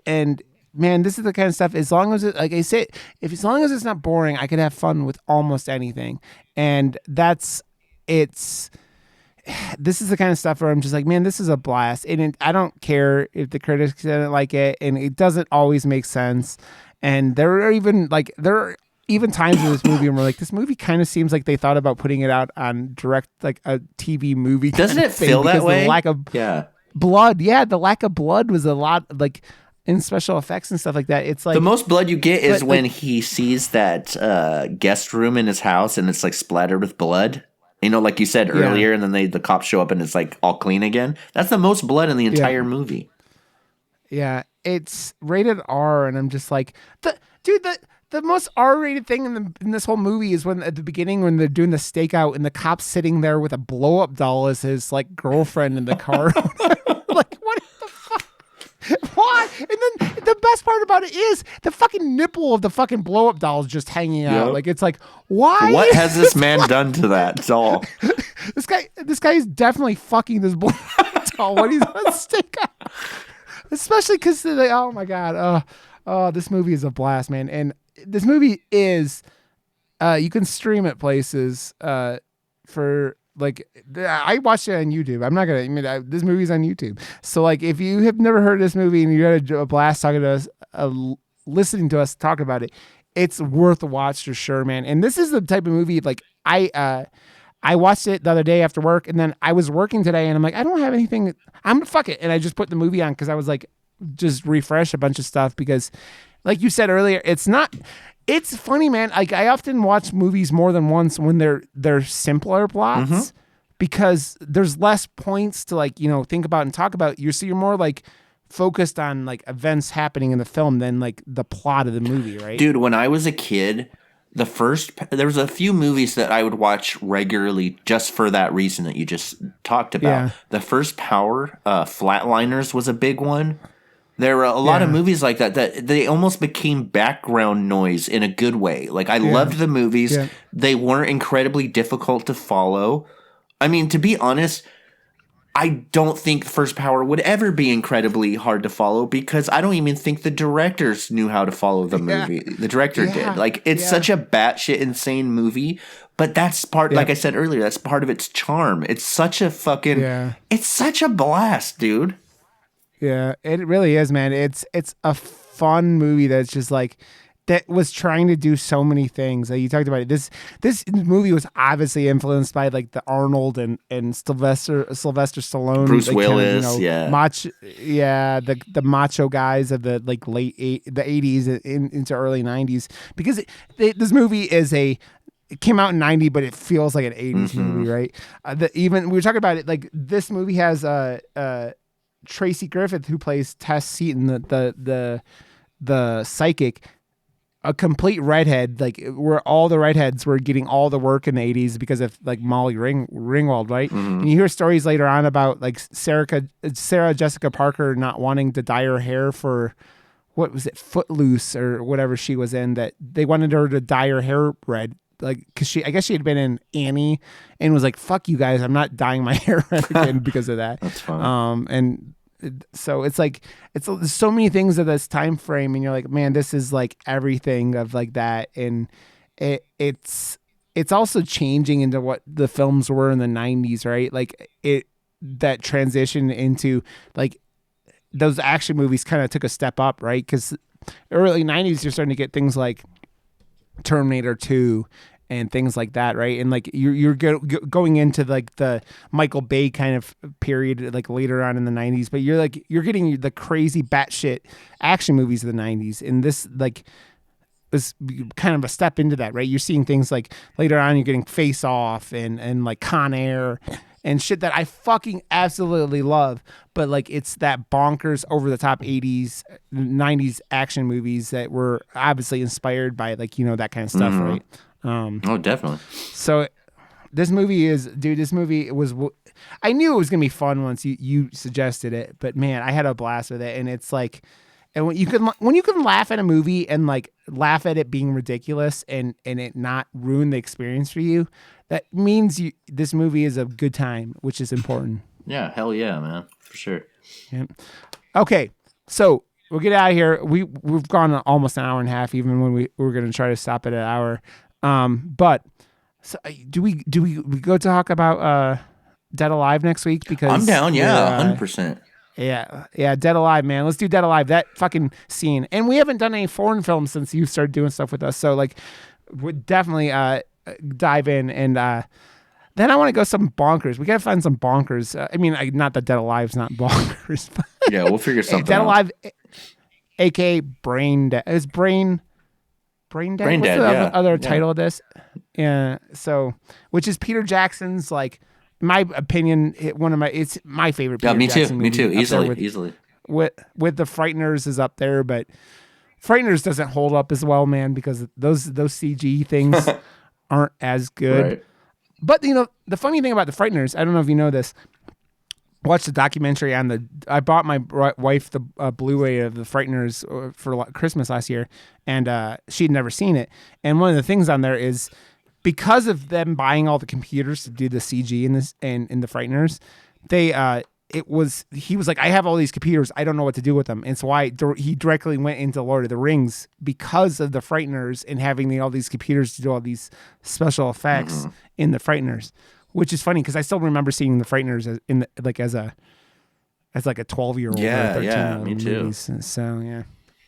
and man, this is the kind of stuff, as long as it, like I said, as long as it's not boring, I could have fun with almost anything. And this is the kind of stuff where I'm just like, man, this is a blast. And I don't care if the critics didn't like it, and it doesn't always make sense. And there are even times in this movie where we're like, this movie kind of seems like they thought about putting it out on direct, like a TV movie. Doesn't it feel that way? The lack of blood. Yeah, the lack of blood was a lot, like, in special effects and stuff like that. It's like the most blood you get is when he sees that guest room in his house and it's like splattered with blood. You know, like you said earlier, and then the cops show up and it's like all clean again. That's the most blood in the entire movie. Yeah, it's rated R, and I'm just like, the most R-rated thing in this whole movie is when at the beginning, when they're doing the stakeout and the cop's sitting there with a blow-up doll as his like girlfriend in the car. Like, what the fuck? Why? And then the best part about it is the fucking nipple of the fucking blow-up doll is just hanging out. Like, it's like, why? What has this man done to that doll? This guy is definitely fucking this blow-up doll when he's on stakeout. Especially because, like, oh my god, this movie is a blast, man. And this movie is, you can stream it places for, like, I watched it on YouTube. I'm not gonna admit this movie's on YouTube. So, like, if you have never heard this movie and you had a blast talking to us, listening to us talk about it, it's worth a watch for sure, man. And this is the type of movie, like, I watched it the other day after work, and then I was working today, and I'm like, I don't have anything. I'm fuck it, and I just put the movie on because I was like, just refresh a bunch of stuff because, like you said earlier, it's funny, man. Like, I often watch movies more than once when they're simpler plots because there's less points to, like, you know, think about and talk about. You're more like focused on like events happening in the film than like the plot of the movie, right? Dude, when I was a kid, there was a few movies that I would watch regularly just for that reason that you just talked about. Yeah. The First Power, Flatliners was a big one. There were a lot of movies like that they almost became background noise in a good way. Like, I loved the movies. Yeah. They weren't incredibly difficult to follow. I mean, to be honest, I don't think First Power would ever be incredibly hard to follow because I don't even think the directors knew how to follow the movie. The director did. Like, it's such a batshit insane movie, but that's part, like I said earlier, that's part of its charm. It's such a fucking, it's such a blast, dude. Yeah, it really is, man. It's a fun movie that's just like, that was trying to do so many things. Like you talked about it. This movie was obviously influenced by like the Arnold and Sylvester Stallone, Bruce like, Willis, kind of, the macho guys of the like the 80s into early 90s, because this movie it came out in 90, but it feels like an 80s movie, right? Even we were talking about it, like this movie has Tracy Griffith, who plays Tess Seaton, the psychic, a complete redhead, like where all the redheads were getting all the work in the 80s because of like Molly Ringwald, right? And you hear stories later on about like Sarah Jessica Parker not wanting to dye her hair for, what was it, Footloose or whatever she was in, that they wanted her to dye her hair red. Like, cause I guess she had been in Annie and was like, fuck you guys, I'm not dyeing my hair red again because of that. That's fine. And so it's like, there's so many things of this time frame, and you're like, man, this is like everything of like that. And it's also changing into what the films were in the 90s, right? Like that transition into like those action movies kind of took a step up, right? Because early 90s, you're starting to get things like Terminator 2 and things like that, right? And like you're going into like the Michael Bay kind of period, like later on in the 90s, but you're getting the crazy batshit action movies of the 90s, and this like was kind of a step into that, right? You're seeing things like later on, you're getting Face Off and like Con Air and shit that I fucking absolutely love, but like it's that bonkers over the top 80s 90s action movies that were obviously inspired by like, that kind of stuff, right? Oh, definitely. So this movie was, I knew it was gonna be fun once you suggested it, but man, I had a blast with it. And it's like, and when you can laugh at a movie and like laugh at it being ridiculous and it not ruin the experience for you, that means this movie is a good time, which is important. Yeah, hell yeah, man, for sure. Yeah. Okay, so we'll get out of here. We've gone almost an hour and a half, even when we were going to try to stop at an hour. But so do we go talk about Dead Alive next week? Because I'm down. Yeah, 100%. Yeah, Dead Alive, man. Let's do Dead Alive. That fucking scene. And we haven't done any foreign films since you started doing stuff with us. So like, would definitely dive in, and then I want to go some bonkers. We gotta find some bonkers. I mean, not that Dead Alive's not bonkers. But yeah, we'll figure something Dead out. Alive, aka Brain Dead. Is Brain Dead? Brain What's Dead, the other title of this? Yeah. So, which is Peter Jackson's, like, my opinion, it's my favorite. Peter Jackson me too. movie. Easily. With The Frighteners is up there, but Frighteners doesn't hold up as well, man, because those CG things aren't as good. Right. But the funny thing about The Frighteners, I don't know if you know this. Watched the documentary I bought my wife the Blu-ray of The Frighteners for Christmas last year, and she'd never seen it. And one of the things on there is, because of them buying all the computers to do the CG in this and in The Frighteners, he was like, I have all these computers, I don't know what to do with them. And so he directly went into Lord of the Rings because of The Frighteners and having all these computers to do all these special effects in The Frighteners, which is funny because I still remember seeing The Frighteners as like a 12-year-old. Yeah, or 13-year-old me too. movies. So yeah.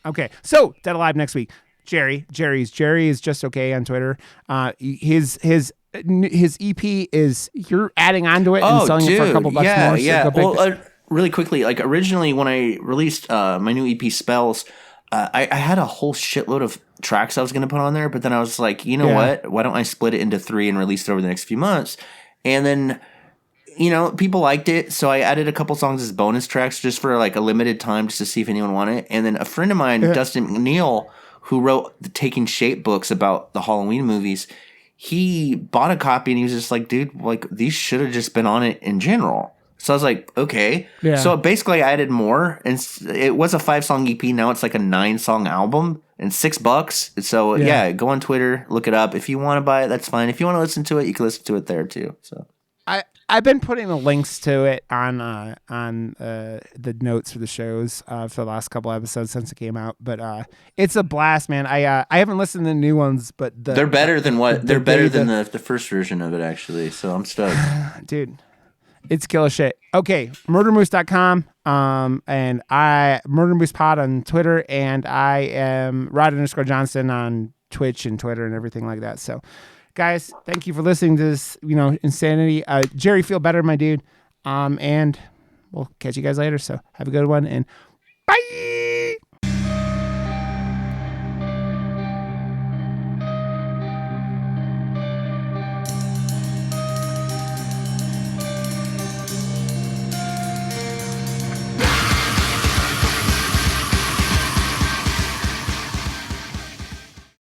Okay, so Dead Alive next week. Jerry is just okay on Twitter. His EP is, you're adding onto it and selling it for a couple bucks more. Yeah. Well, really quickly, like originally when I released my new EP Spells, I had a whole shitload of tracks I was going to put on there, but then I was like, you know what? Why don't I split it into 3 and release it over the next few months? And then, people liked it, so I added a couple songs as bonus tracks just for like a limited time, just to see if anyone wanted it. And then a friend of mine, Dustin McNeil, who wrote the Taking Shape books about the Halloween movies, he bought a copy and he was just like, dude, like these should have just been on it in general. So I was like, okay. Yeah. So basically I added more, and it was a 5-song EP. Now it's like a 9-song album and $6. So yeah, go on Twitter, look it up. If you want to buy it, that's fine. If you want to listen to it, you can listen to it there too. So I've been putting the links to it on the notes for the shows for the last couple episodes since it came out. But it's a blast, man. I haven't listened to the new ones, but they're better than the first version of it, actually. So I'm stoked, dude. It's killer shit. Okay, murdermoose.com. And I Murder Moose Pod on Twitter, and I am Rod_Johnson on Twitch and Twitter and everything like that. So, guys, thank you for listening to this, insanity. Jerry, feel better, my dude. And we'll catch you guys later. So have a good one, and bye.